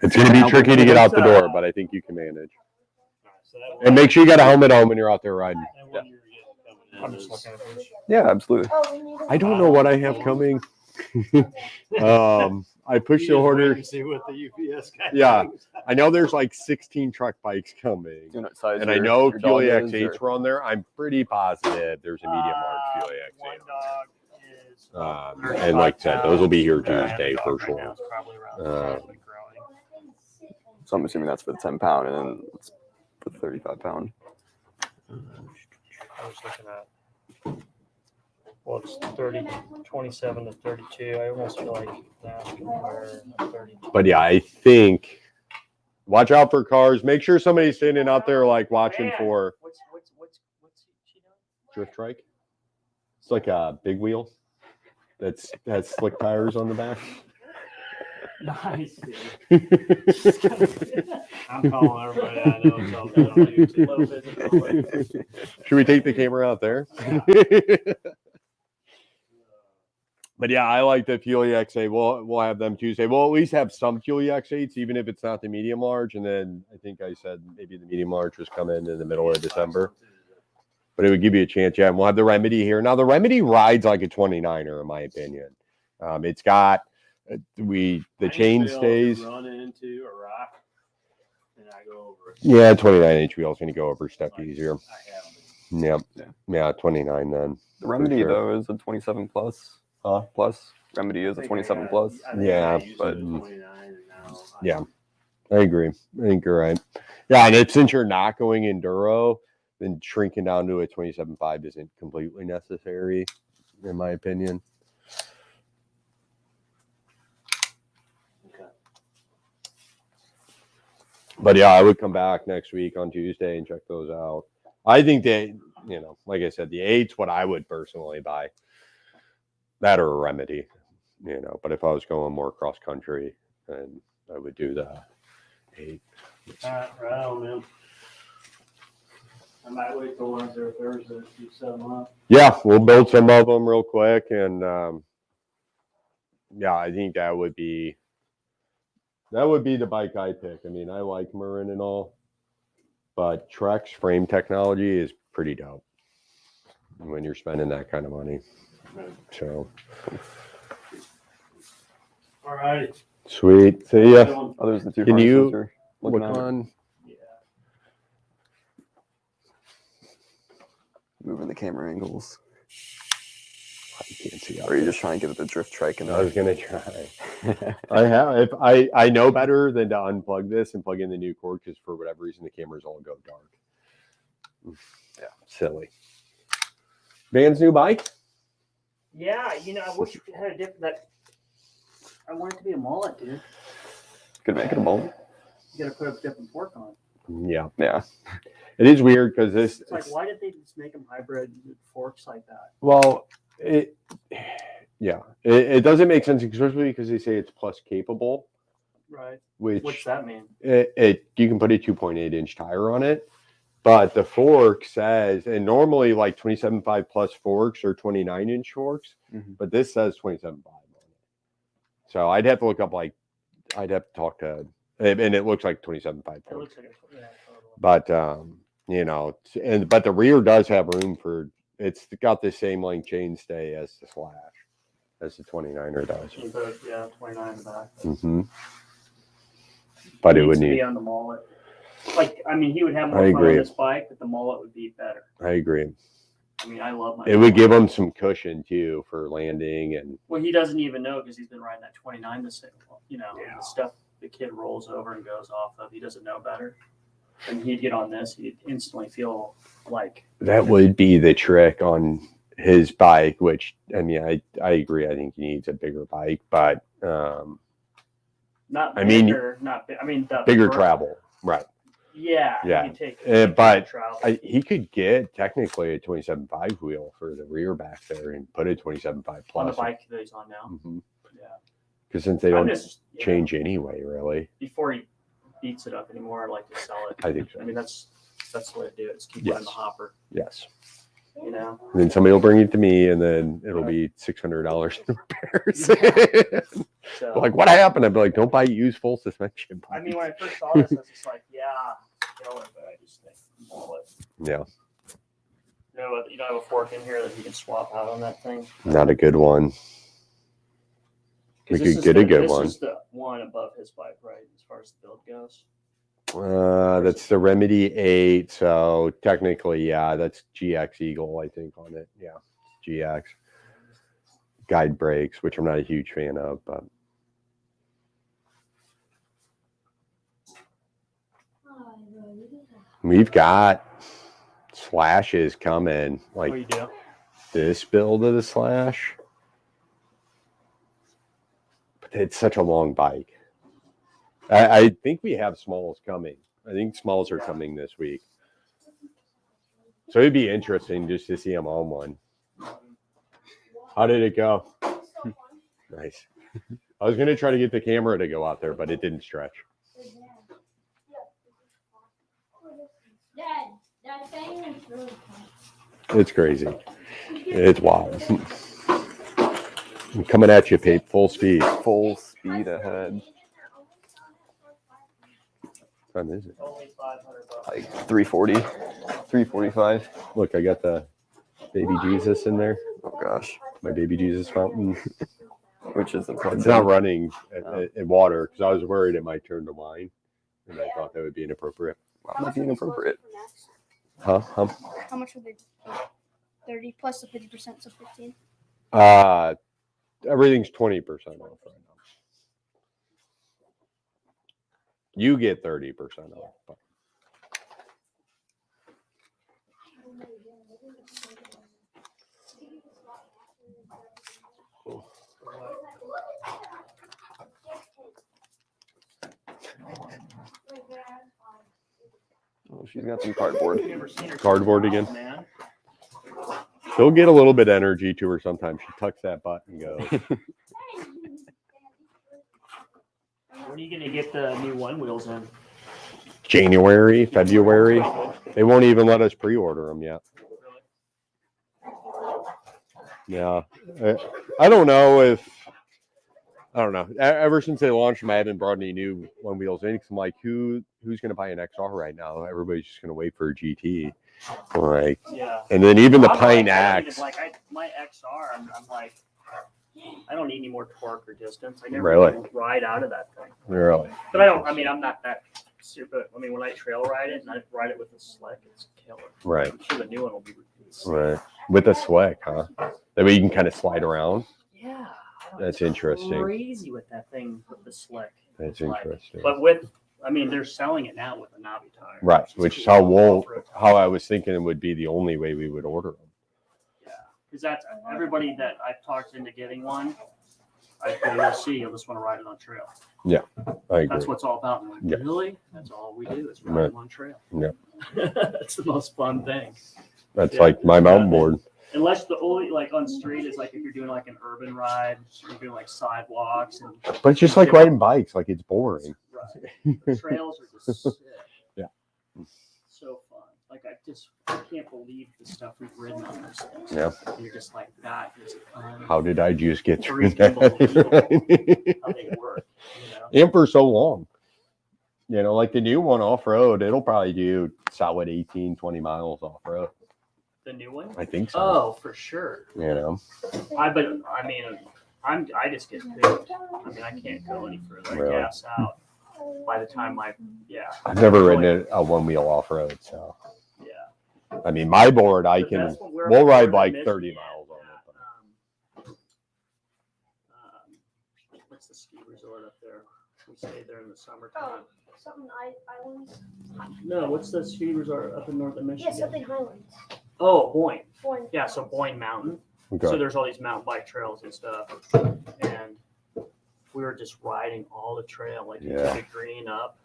It's going to be tricky to get out the door, but I think you can manage. And make sure you got a helmet on when you're out there riding. I'm just looking at this. Yeah, absolutely. Oh, we need I don't know what I have coming. I pushed the order. See what the UPS guy Yeah. thinks. I know there's like 16 truck bikes coming. Do you know what size And I your- know your Fuel dog is, X8s or- were on there. I'm pretty positive there's a medium large Fuel One X8. dog is. And like I said, those will be here Yeah, Tuesday dog for right now sure. is probably around Uh, growing. So I'm assuming that's for the 10 pound, and then it's for the 35 pound. I was looking at, well, it's 27 to 32. I almost feel like that compare 32. But yeah, I think watch out for cars. Make sure somebody's standing out there like watching for What's she doing? drift trike. It's like a big wheel that's has slick tires on the back. Nice. I'm calling everybody I know. So on YouTube. Low visibility. Should we take the camera out there? But yeah, I like the Fuel X8. We'll have them Tuesday. We'll at least have some Fuel X8s, even if it's not the medium large. And then I think I said maybe the medium large was coming in the middle of December. But it would give you a chance, yeah. And we'll have the Remedy here. Now the Remedy rides like a 29er, in my opinion. It's got the chain stays. Run into a rock, and I go over it. Yeah, 29-inch wheels when you go over stuff easier. I have. Yeah, 29 then. The Remedy, sure. though, is a 27 plus. Huh? Plus. Remedy is a I think 27 I got- plus. I think Yeah, I used to but- 29 and now. Yeah. I agree. I think you're right. Yeah, and since you're not going enduro, then shrinking down to a 27.5 isn't completely necessary, in my opinion. Okay. But yeah, I would come back next week on Tuesday and check those out. I think they, like I said, the 8's what I would personally buy. That or a Remedy, But if I was going more cross country, then I would do the 8. Right on, man. I might wait till Wednesday or Thursday to set them up. Yeah, we'll build some of them real quick, and yeah, I think that would be the bike I pick. I mean, I like Marin and all, but Trek's frame technology is pretty dope when you're spending that kind of money. Right. So All right. sweet. See ya. Oh, there's the two Can harnesses you you're Look looking at. on. Yeah. Moving the camera angles. You can't see. Or are you just trying to get the drift trike in I was there? gonna try. I have. If I know better than to unplug this and plug in the new cord because for whatever reason the cameras all go dark. Yeah, silly. Van's new bike. Yeah, I wish it had a different. I want it to be a mullet, dude. Could make it a bolt. You got to put a different fork on. Yeah, Yeah. it is weird because this. It's like, why did they just make them hybrid forks like that? Well, it doesn't make sense, especially because they say it's plus capable, Right. which What's that mean? you can put a 2.8-inch tire on it, but the fork says, and normally like 27.5 plus forks or 29-inch forks, Mhm. but this says 27.5 on it. So I'd have to look up I'd have to talk to, and it looks like 27.5 It forks. looks like totally. But but the rear does have room for. It's got the same length chainstay as the Slash, as the 29er does. You put, 29 in the back. Mm-hmm. But it Needs would to be need. on the mullet. Like, I mean, he would have more I fun agree. on this bike, but the mullet would be better. I agree. I mean, I love my. It would give him some cushion too for landing and. Well, he doesn't even know because he's been riding that 29 the same. Yeah. The stuff the kid rolls over and goes off of. He doesn't know better. And he'd get on this, he'd instantly feel like. That would be the trick on his bike, which I mean, I agree. I think he needs a bigger bike, but Not I mean, bigger, not big. I mean, the bigger front- travel, right? Yeah. Yeah. He could take, but travel. He could get technically a 27.5 wheel for the rear back there and put a 27.5 plus on the bike that he's on now. Yeah. Because since they I'm don't just, change anyway, really. before he beats it up anymore, I'd like to sell it. I think so. I mean, that's the way to do it. Is keep it in Yes. the hopper. Yes. You know. And then somebody will bring it to me, and then it'll be $600 in repairs. So Like, what happened? I'd be like, don't buy used full suspension. I mean, when I first saw this, I was just like, yeah, kill it, but I just think mullet. Yeah, You don't have a fork in here that you can swap out on that thing. not a good one. 'Cause We this could is get a good this one. is the one above his bike, right? As far as the build goes. That's the Remedy 8. So technically, yeah, that's GX Eagle, I think, on it. Yeah, GX. Guide brakes, which I'm not a huge fan of, but we've got Slashes coming. What do Like you do? this build of the Slash. But it's such a long bike. I think we have smalls coming. I think smalls are coming this week. So it'd be interesting just to see them on one. How did it go? Nice. I was going to try to get the camera to go out there, but it didn't stretch. That thing is really fun. It's crazy. It's wild. I'm coming at you, Pape, full speed. Full speed ahead. What time is it? Only $500. Like 340, 345. Look, I got the baby Jesus in there. Oh gosh. My baby Jesus fountain. Which isn't plugged It's not in. running in water because I was worried it might turn to wine, and I thought that would be inappropriate. That might be inappropriate. Huh? How much would they? 30 plus the 50%, so 15. everything's 20% off right now. You get 30% off. But Oh, she's got some cardboard. Cardboard again? Man. she'll get a little bit of energy to her sometimes. She tucks that butt and goes. When are you gonna get the new one wheels in? January, February. They won't even let us pre-order them yet. Yeah. I don't know if, I don't know. Ever since they launched them, I haven't brought any new one wheels in. 'Cause I'm like, who's going to buy an XR right now? Everybody's just going to wait for a GT. Like, Yeah. and then even the I'm Pine like, Axe. My XR, I'm like, I don't need any more torque or distance. I never Really? ride out of that thing. Really? But I'm not that super. I mean, when I trail ride it and I ride it with the slick, it's killer. Right. I'm sure the new one will be. Right. With a slick, huh? That way you can kind of slide around. Yeah. That's interesting. Crazy with that thing with the slick. That's Like, interesting. But they're selling it now with a knobby tire. Right. Which Which is how I was thinking it would be the only way we would order them. Yeah. Because that's everybody that I've talked into getting one. You'll see, you'll just want to ride it on trail. I agree. That's what it's all about. I'm like, Yeah. really? That's all we do is ride Right. them on trail. Yeah. That's the most fun thing. That's Yeah. like my mountain board. Unless the only like on street is like if you're doing like an urban ride, you're doing like sidewalks and But it's just like riding bikes. Like it's boring. right. The trails are just sick. Yeah. So fun. Like I can't believe the stuff we've ridden on those things. Yeah. And you're just like that is How did I just get through Freaking how they work. You know? And for so long. You know, like the new one off road, it'll probably do solid 18, 20 miles off road. The new one? I think so. Oh, for sure. You know, I just get pooped. I mean, I can't go any further. I Really? gas out by the time I've never ridden a one wheel off road. So, Yeah. I mean, my board, The best one we'll we're ride in like Michigan, 30 miles on it. What's the ski resort up there? We stayed there in the summertime. Something Islands. No, what's the ski resort up in northern Yeah, Michigan? something Highlands. Oh, Boyne. Boyne. Yeah, so Boyne Mountain. Okay. So there's all these mountain bike trails and stuff. And we were just riding all the trail. Like you Yeah. take a green up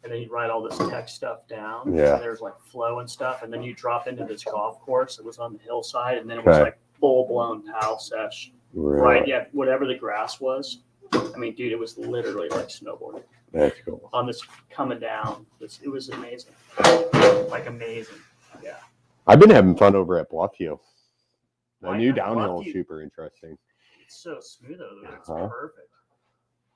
and then you ride all this tech stuff down. Yeah. And there's like flow and stuff. And then you drop into this golf course. It was on the hillside. And then it was Okay. like full blown PAL sesh. Really? Right. Yeah. Whatever the grass was. I mean, dude, it was literally like snowboarding That's cool. on this coming down. It was amazing. Like amazing. Yeah. I've been having fun over at Bluffview. The Why new not? downhill is Bluffview? super interesting. It's so smooth over there. It's Uh-huh. perfect.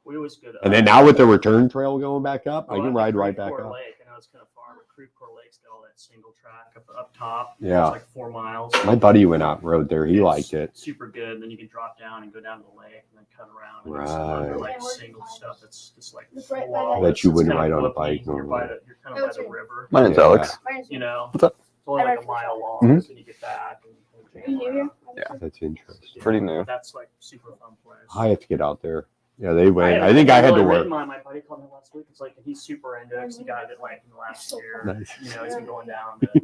We always go to. And then now with the return trail going back up, I Oh, can at ride the right Creve back Coeur up. Lake. I know it's kind of far, but Creve Coeur Lake's got all that single track up top. Yeah. It's like 4 miles. My buddy went out and rode there. He It's liked it. Super good. And then you can drop down and go down to the lake and then cut around. And Right. It's some other like single stuff that's just like It's right by flawless. That you It's wouldn't kinda ride on a whoopy. bike You're normally. you're kind of by the river. My name's Yeah. Alex. You know, What's up? it's only like a mile long, Mhm. so you get back. And Are you new here? Yeah. That's interesting. Pretty new. That's like super fun place. I have to get out there. Yeah, they went. I haven't think I had to really work. ridden mine. My buddy called me last week. It's like he's super into it. 'Cause he got it like in the last year. Nice. You know, he's been going down to bit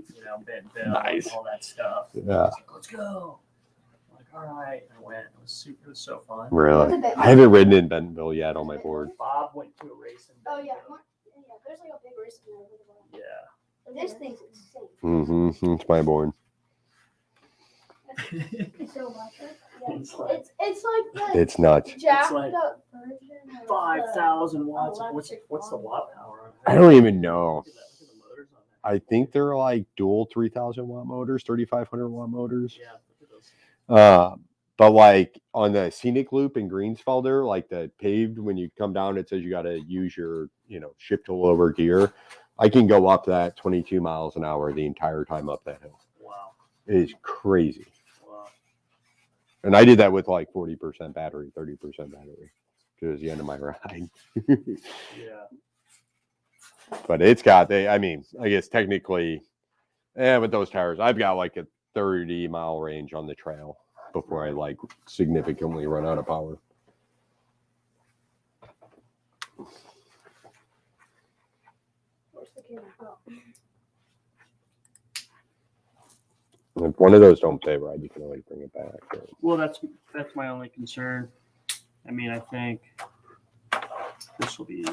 and bill Nice. and all that stuff. Yeah, He's like, let's go. I'm like, all right. I went. It was so fun. really. I haven't ridden in Bentonville yet on my board. Bob went to a race in Oh yeah. Bentonville. There's like a big race in there. Yeah. This thing's insane. Mm-hmm. It's my board. It's so much. Yeah. It's like It's like the It's nuts. jacked like up version of 5,000 watts. electric What's the lawnmower. watt power on it? I don't even know. Look at the motors on that. I think they're like dual 3,000 watt motors, 3,500 watt motors. Yeah. Look at those. But like on the scenic loop in Greensfelder, like the paved, when you come down, it says you got to use your, shift to lower gear. I can go up that 22 miles an hour the entire time up that hill. Wow. It is crazy. Wow. And I did that with like 40% battery, 30% battery. It was the end of my ride. Yeah. But it's got, I guess technically, with those tires, I've got like a 30 mile range on the trail. before I like significantly run out of power. Where's the camera? Oh. And if one of those don't pay right, you can always bring it back. Well, that's my only concern. I mean, I think this will be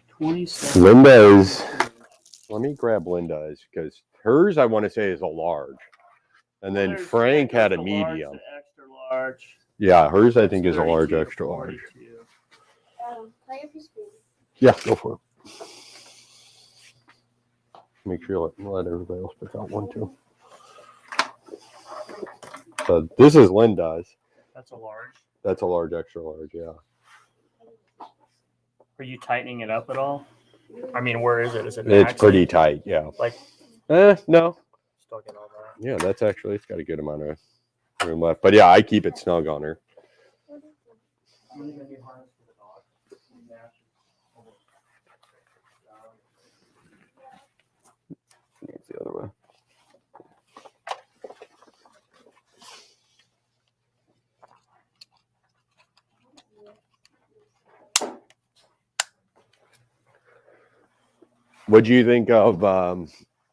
27. Linda's. Let me grab Linda's because hers I want to say is a large, and then There's- Frank there's had a the large, medium. the extra large. Yeah, hers I That's think is a large 32, extra large. 42. Can I get a piece of food? Yeah, go for it. Make sure you let everybody else pick out one too. So this is Linda's. That's a large. That's a large extra large. Yeah. Are you tightening it up at all? I mean, where is it? Is it It's maxing? pretty tight. Yeah. Like, No. still get all that. Yeah, that's actually it's got a good amount of room left. But yeah, I keep it snug on her. It's the other way. What do you think of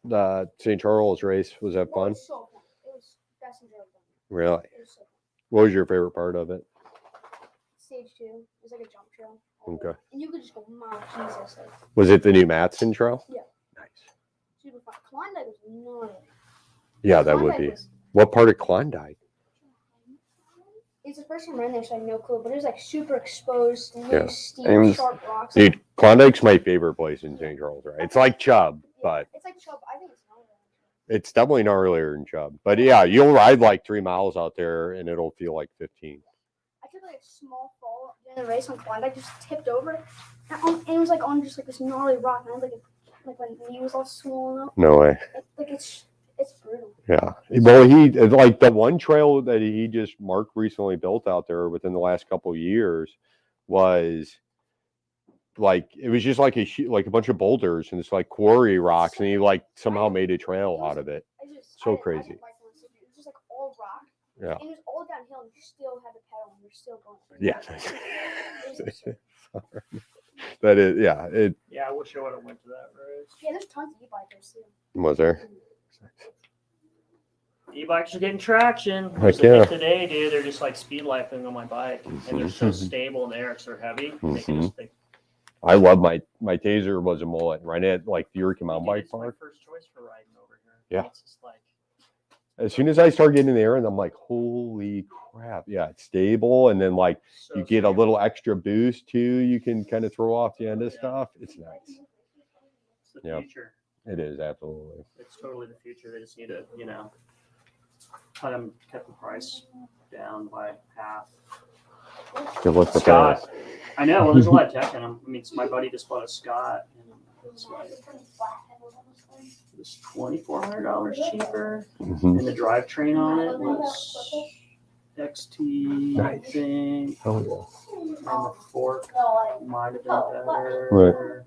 the St. Charles race? Was that It fun? was so fun. It was best enjoyable. Really? It was so fun. What was your favorite part of it? Stage 2. It was like a jump trail. Okay. And you could just go, wow, Jesus. Like, Was it the new Matson trail? Yeah. Nice. super fun. Klondike was gnarly. Yeah, that would Klondike be. was- What part of Klondike? It's the first time around there, so I had no clue. But it was like super exposed, loose, Yeah. steep, And it was- sharp rocks. Dude, Klondike's my favorite place in St. Charles, right? It's like Chubb, Yeah, but it's like Chubb. I think it's gnarly. it's definitely not earlier than Chubb. But yeah, you'll ride like 3 miles out there and it'll feel like 15. I took like a small fall during the race on Klondike, just tipped over, and it was like on just like this gnarly rock, and I had like my knee was all swollen up. No way. Like it's brutal. Yeah. Well, he like the one trail that he just Mark recently built out there within the last couple of years was like it was just like like a bunch of boulders and it's like quarry rocks and he like somehow made a trail out of it. So I crazy. didn't like it. It was just like all rock. Yeah. And it was all downhill, and you still had the pedal, and you're still going. Yeah. It was absurd. That is, yeah. It Yeah, I wish I would have went to that race. Yeah, there's tons of e-bikers too. was there. E-bikes are getting traction. Heck There's a yeah. bit today, dude. They're just like speed lifing on my bike, and they're so Mhm. stable in the air because they're heavy. They can just, they, I love my taser was a mullet right at like the Eureka Mountain Dude, Bike it's my Park. first choice for riding over here. Yeah. It's just like, As soon as I start getting in the air and I'm like, holy crap. Yeah, it's stable. And then like so you get a stable. little extra boost too. You can kind of throw off the end of Yeah. stuff. It's nice. It's the Yeah. future. It is absolutely. It's totally the future. They just need to, cut the price down by half. Good luck with Scott. that. I know. Well, there's a lot of tech in them. I mean, my buddy just bought a Scott, and it's like it was $2,400 cheaper, Mhm. and the drivetrain on it was XT, I Nice. think, Oh, yeah. and the fork might have been better. Right.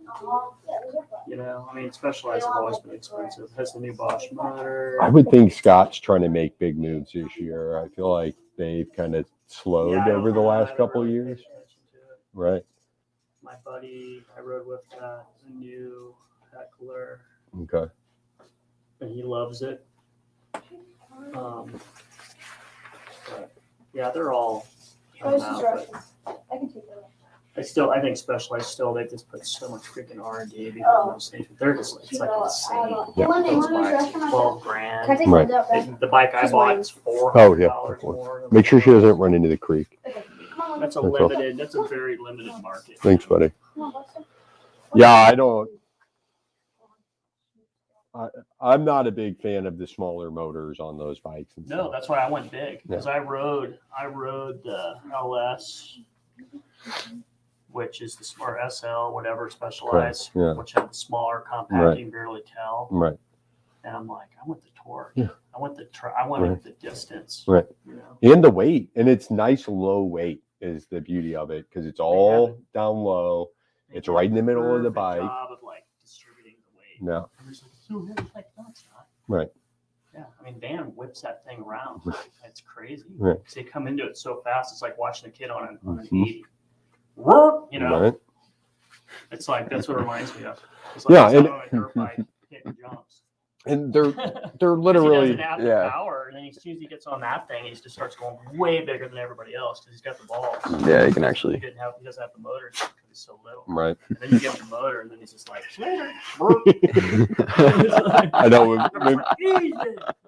I mean, Specialized have always been expensive. Has the new Bosch motor. I would think Scott's trying to make big moves this year. I feel like they've kind of slowed Yeah, I don't over the know. I last haven't couple of really years. paid attention to it. Right. My buddy I rode with a new Heckler, Okay. and he loves it. But yeah, they're all. Choices out, are but I can take that. I think Specialized still they just put so much freaking R&D behind Oh. those things. They're just like it's like insane. Yeah. Monday, Those Monday's bikes, restaurant. 12 Can I grand. take Right. one out back? The bike I Just bought mine. is $400 Oh, yeah, more. Make sure she doesn't run into the creek. Okay. Come on, That's a That's all. limited. That's a very limited market. Thanks, buddy. come on, Buster. Yeah, I don't. I'm not a big fan of the smaller motors on those bikes. And No, stuff. that's why I went big because I rode the LS, which is the smart SL, whatever Specialized, Yeah. which had the smaller compact. Right. You can barely tell. Right. And I'm like, I want the torque. Yeah. I want I wanted Right. the distance. Right. You know? And the weight, and it's nice low weight is the beauty of it because it's all down low. They It's did right in the a middle of the perfect bike. Job of like distributing the weight. No. I was like, so heavy. Like, no, it's not. Right. Yeah, I mean, Van whips that thing around. It's crazy. Right. 'Cause they come into it so fast. It's like watching a kid on an Mhm. 80. You know, Right. it's like that's what it reminds me of. It's like Yeah, it's and- on a dirt bike hitting jumps. And they're 'Cause he literally doesn't have the yeah. power, and then as soon as he gets on that thing, he just starts going way bigger than everybody else because he's got the balls. Yeah, you can He actually. he doesn't have the motor because he's so little. right. And then you give him the motor, and then he's just like, later. I know Easy.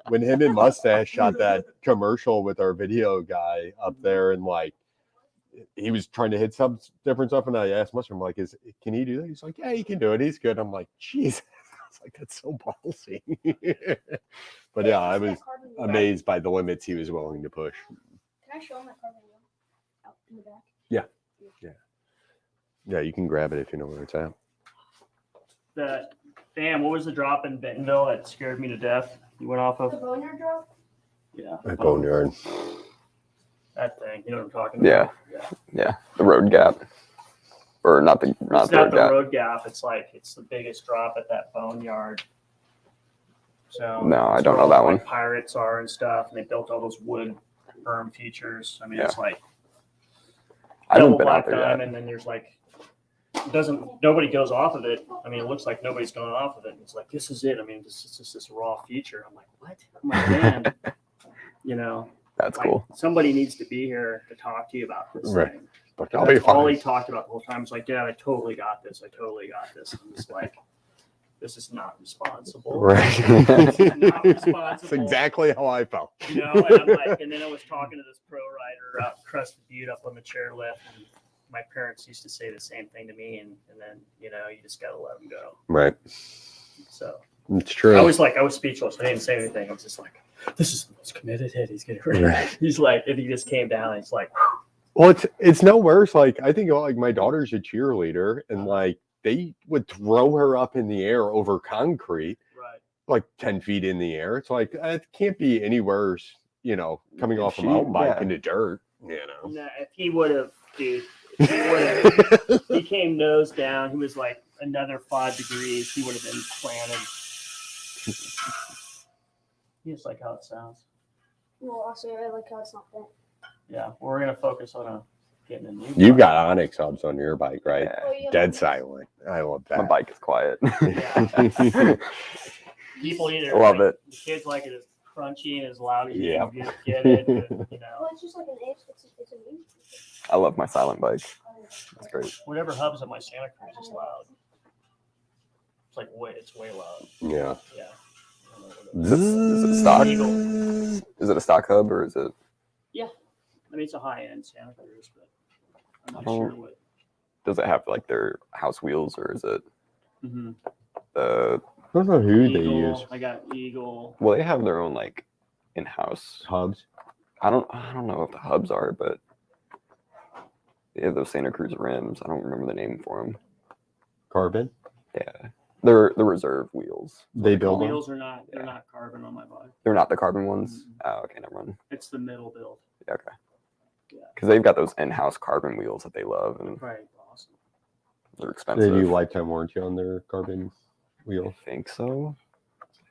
when him and Mustache shot that commercial with our video guy up there, and like he was trying to hit some different stuff, and I asked Mustache, I'm like, can he do that? He's like, yeah, he can do it. He's good. I'm like, jeez. I was like, that's so ballsy. But yeah, I was amazed by the limits he was willing to push. Can I show him my carbon wheel out in the back? Yeah, you can grab it if you know where it's at. Damn, what was the drop in Bentonville that scared me to death? You went off The of? boneyard drop? Yeah. At Boneyard. That thing. You know what I'm talking about? Yeah, the road gap, or not It's the not road the gap. road gap. It's like it's the biggest drop at that boneyard. So No, I it's don't where know all that the, one. like, pirates are and stuff, and they built all those wood berm features. I mean, it's like I haven't double been out black there yet. diamond, and there's like nobody goes off of it. I mean, it looks like nobody's going off of it. It's like this is it. I mean, this is just this raw feature. I'm like, what? I'm like, man, you know, That's like, cool. somebody needs to be here to talk to you about this Right. thing. But And I'll be that's all he fine. talked about the whole time. It's like, Dad, I totally got this. I totally got this. I'm just like, this is not responsible. Right. This is not That's responsible. exactly how I felt. You know, and I'm like, and then I was talking to this pro rider out Crested Butte up on the chairlift, and my parents used to say the same thing to me, and then you know, you just gotta let them go. Right. So It's true. I was speechless. I didn't say anything. I was just like, this is the most committed hit he's getting ready. Right. He's like, and he just came down. And he's like, Well, it's no worse. Like I think like my daughter's a cheerleader, and like they would throw her up in the air over concrete, right. like 10 feet in the air. It's like it can't be any worse, you know, coming off a mountain bike yeah. into dirt, you know. No, if he would have, dude, if he would have, he came nose down. He was like another 5 degrees. He would have been planted. You just like how it sounds. Well, also, I like how it's not bent. Yeah, we're gonna focus on getting a new. You bike. got Onyx hubs on your bike, right? Yeah. Oh, yeah. Dead silent. I love My that. bike is quiet. People either Love like, it. The kids like it as crunchy and as loud as you Yeah. can get it. And, you know, Well, it's just like an H. It's a new. I love my silent bike. It's great. whatever hubs on my Santa Cruz is loud. It's like it's way loud. Yeah. Yeah. I don't know what it is. Is it stock? Eagle. Is it a stock hub or is it? I mean, it's a high end Santa Cruz, but I'm not Oh. sure what. Does it have like their house wheels or is it Mm-hmm. the? I don't know who they use. I got Eagle. Well, they have their own like in-house. Hubs. I don't know what the hubs are, but they have those Santa Cruz rims. I don't remember the name for them. Carbon. Yeah, they're the reserve wheels. They The build them. wheels are not. They're not carbon on my bike. They're not the carbon ones. Mhm. Oh, okay, never mind. It's the middle build. Yeah, okay. Yeah. Because they've got those in-house carbon wheels that they love, and Right. Awesome. they're They expensive. do lifetime warranty on their carbon wheel. I think so.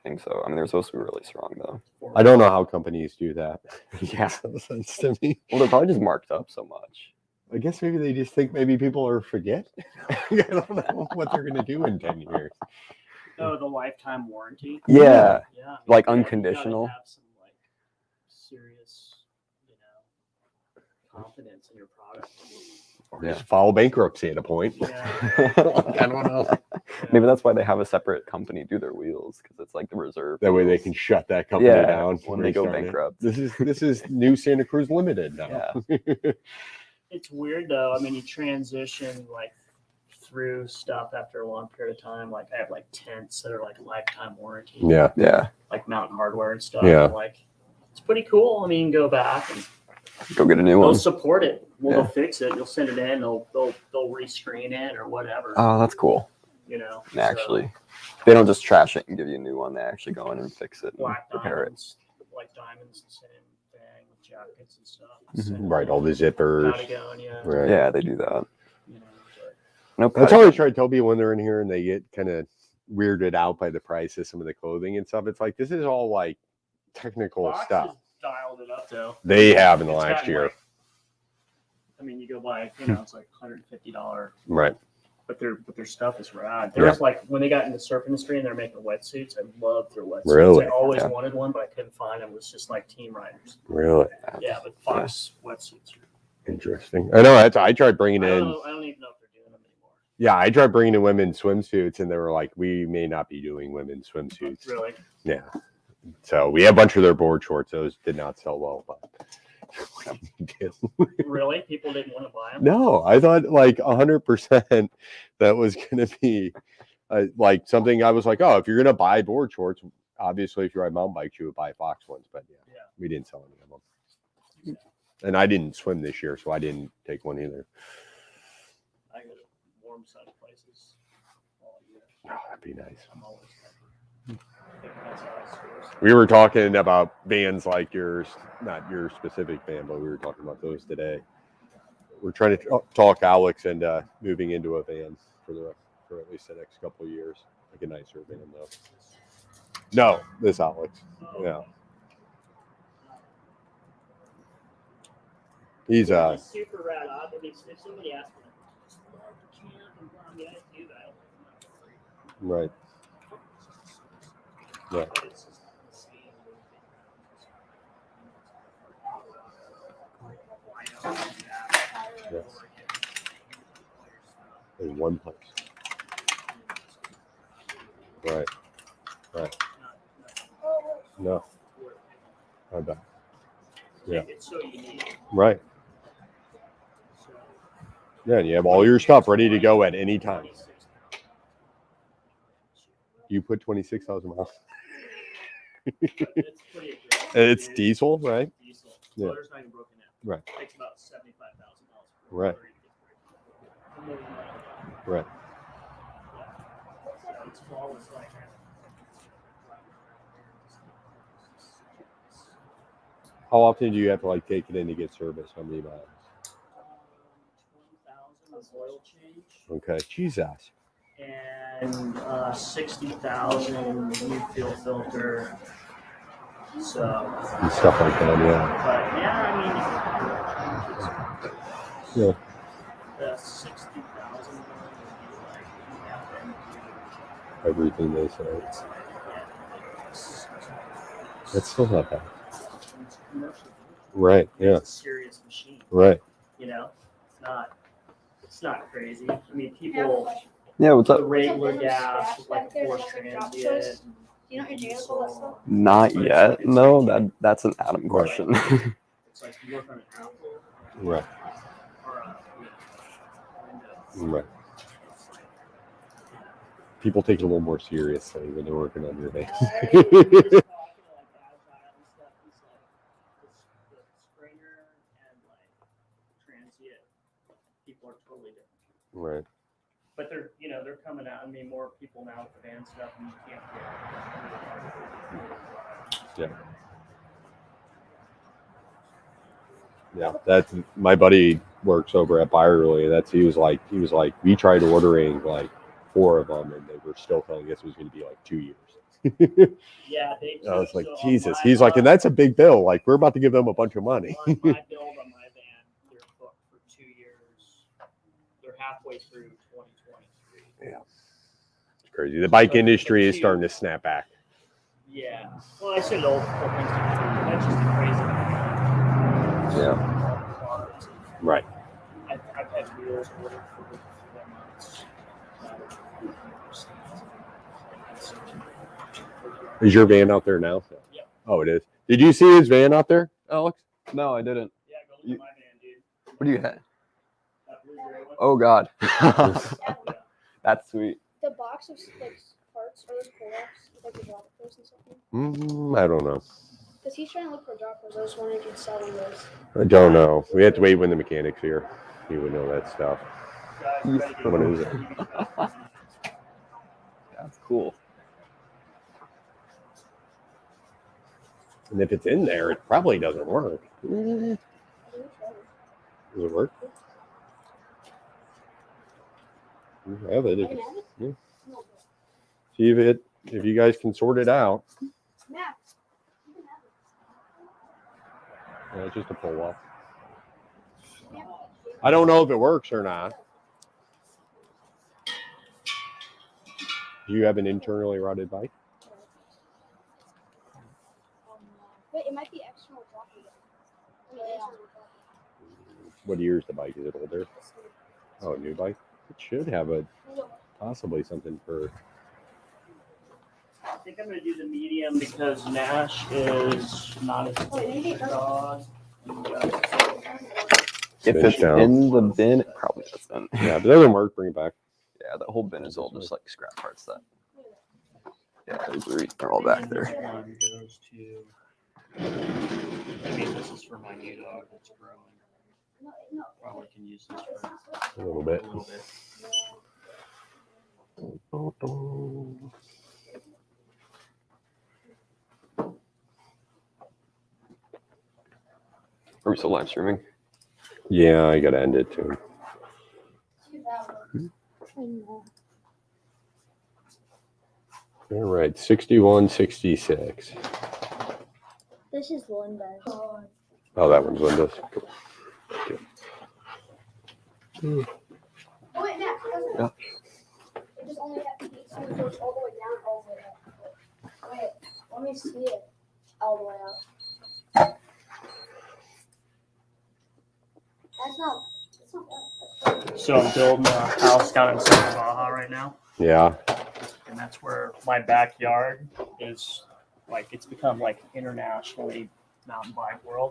I mean, they're supposed to be really strong though. I don't know how companies do that. Yeah. Makes no sense to me. Well, they're probably just marked up so much. I guess maybe they just think maybe people are forget. I don't know what they're gonna do in 10 years. Oh, the lifetime warranty. Yeah, Yeah. like you gotta unconditional. have some like serious, you know, confidence in your product. Or Yeah. just file bankruptcy at a point. Yeah. I don't know. Maybe that's why they have a separate company do their wheels because it's like the reserve. That way they wheels. can shut that company Yeah, down when they go restart it. bankrupt. This is new Santa Cruz Limited now. Yeah. It's weird though. I mean, you transition like through stuff after a long period of time. Like I have like tents that are like lifetime warranty, Yeah. Yeah, like Mountain Hardware and stuff. Yeah. And, like it's pretty cool. I mean, go back and go get a new they'll one. support it. Well, Yeah. they'll fix it. You'll send it in. They'll rescreen it or whatever. Oh, that's cool. You know, Actually, they don't just trash it and give you a new one. They actually go in and fix it and black repair it. diamonds, like diamonds, the same thing with jackets and stuff. Mhm. Same Right, all the zippers. Patagonia. Right. Yeah, they do that. You know, but Nope. That's always try to tell people when they're in here and they get kind of weirded out by the price of some of the clothing and stuff. It's like this is all like technical Fox stuff. has dialed it up though. They have in the It's last gotten, year. like, I mean, you go buy, it's like $150, Right. but their stuff is rad. There was like when they got in the surf industry and they're making wetsuits. I loved their wetsuits. Really? I always Yeah. wanted one, but I couldn't find them. It was just like Team Riders. Really Yeah, but Fox wetsuits. interesting. I know. I tried bringing I don't in. know. I don't even know if they're doing them anymore. Yeah, I tried bringing in women's swimsuits, and they were like, "We may not be doing women's swimsuits." Really? Yeah. So we have a bunch of their board shorts. Those did not sell well, but Really? People didn't want to buy them? no, I thought like 100% that was going to be like something. I was like, oh, if you're going to buy board shorts, obviously, if you ride mountain bikes, you would buy Fox ones. But yeah, we didn't sell any of them. And I didn't swim this year, so I didn't take one either. I go to warm sun places all year. Oh, that'd be nice. I'm always happy. That's how I source. We were talking about vans like yours, not your specific van, but we were talking about those today. We're trying to talk Alex into moving into a van for at least the next couple of years, like a nicer van though. No, this Alex. Yeah, he's It's super rad. I mean, if somebody asked me, I mean, I do that. right. Yeah. But it's just insane. Yes. In one place. Right. Right. No. I bet. Yeah. It's so unique. Right. Yeah, and you have all your stuff ready to go at any time. You put 26,000 miles. It's pretty aggressive. It's diesel, right? Diesel. Yeah. Motor's not even broken in. Right. It takes about 75,000 miles. Right. Right. So it's flawless like that. How often do you have to like take it in to get service? How many miles? 20,000 is oil change. Okay. Jesus. And 60,000 new fuel filter. So, And stuff like that, yeah. but yeah, I mean, Yeah. the 60,000 would be like you have them do Everything they say. it's That's still not bad. it's commercial. Right. Yeah. It's a serious machine. Right. You know, it's not crazy. I mean, people Yeah, what's the up? regular gas with like a force transient. You know what you're doing with all that stuff? Not yet. No, that's an Adam question. It's like you work on an Apple Right. or a Windows. Right. People take it a little more seriously when they're working on your van. Just talking like agile and stuff. He's like the Springer and like transient people are totally different. Right. But they're coming out. I mean, more people now with the van stuff, and you can't get. Yeah. Yeah, that's my buddy works over at Byerly. He was like we tried ordering like 4 of them and they were still telling us it was going to be like 2 years. Yeah, they. I was like, so on Jesus. my, He's like, and that's a big bill. Like we're about to give them a bunch of money. on my build on my van, they're booked for 2 years. They're halfway through 2023. Yeah, it's crazy. The bike industry is starting to snap back. Yeah. Well, I said old things. That's just the crazy. Yeah. Right. I've had wheels ordered for 4 months. Is your van out there now? Yeah. Oh, it is. Did you see his van out there, Alex? No, I didn't. Yeah, go look at my van, dude. What do you have? That blue gray one. Oh God, Yeah. that's sweet. The box of like parts or those pull-ups, like the droppers and something. I don't know. Because he's trying to look for droppers. I was wondering if you'd sell one of those. I don't know. We have to wait when the mechanic's here. He would know that stuff. Guys, ready to What go. is it? That's cool. And if it's in there, it probably doesn't work. Does it work? You have it. I can have it? Yeah. No. See if you guys can sort it out. Max, you can have it. Yeah, just a pull up. I don't know if it works or not. Do you have an internally routed bike? Wait, it might be external dropping. What year is the bike? Is it older? Oh, new bike? It should have a possibly something for. I think I'm gonna do the medium because Nash is not as big a dog. If Fish it's down. in the bin, it probably doesn't. Yeah, if it doesn't work, bring it back. Yeah, the whole bin is all just like scrap parts that. Yeah, they're all back there. This one goes to. I mean, this is for my new dog that's growing. Probably can use this for A little bit. a little bit. Are we still live streaming? Yeah, I gotta end it too. All right, 6166. This is Linda's. Oh, that one's Linda's. Cool. Oh wait, Matt, Yeah. it just only goes all the way down, all the way up. Wait, let me see it all the way up. That's not bad. So I'm building a house down in South Baja right now, Yeah. and that's where my backyard is. Like it's become like internationally mountain bike world.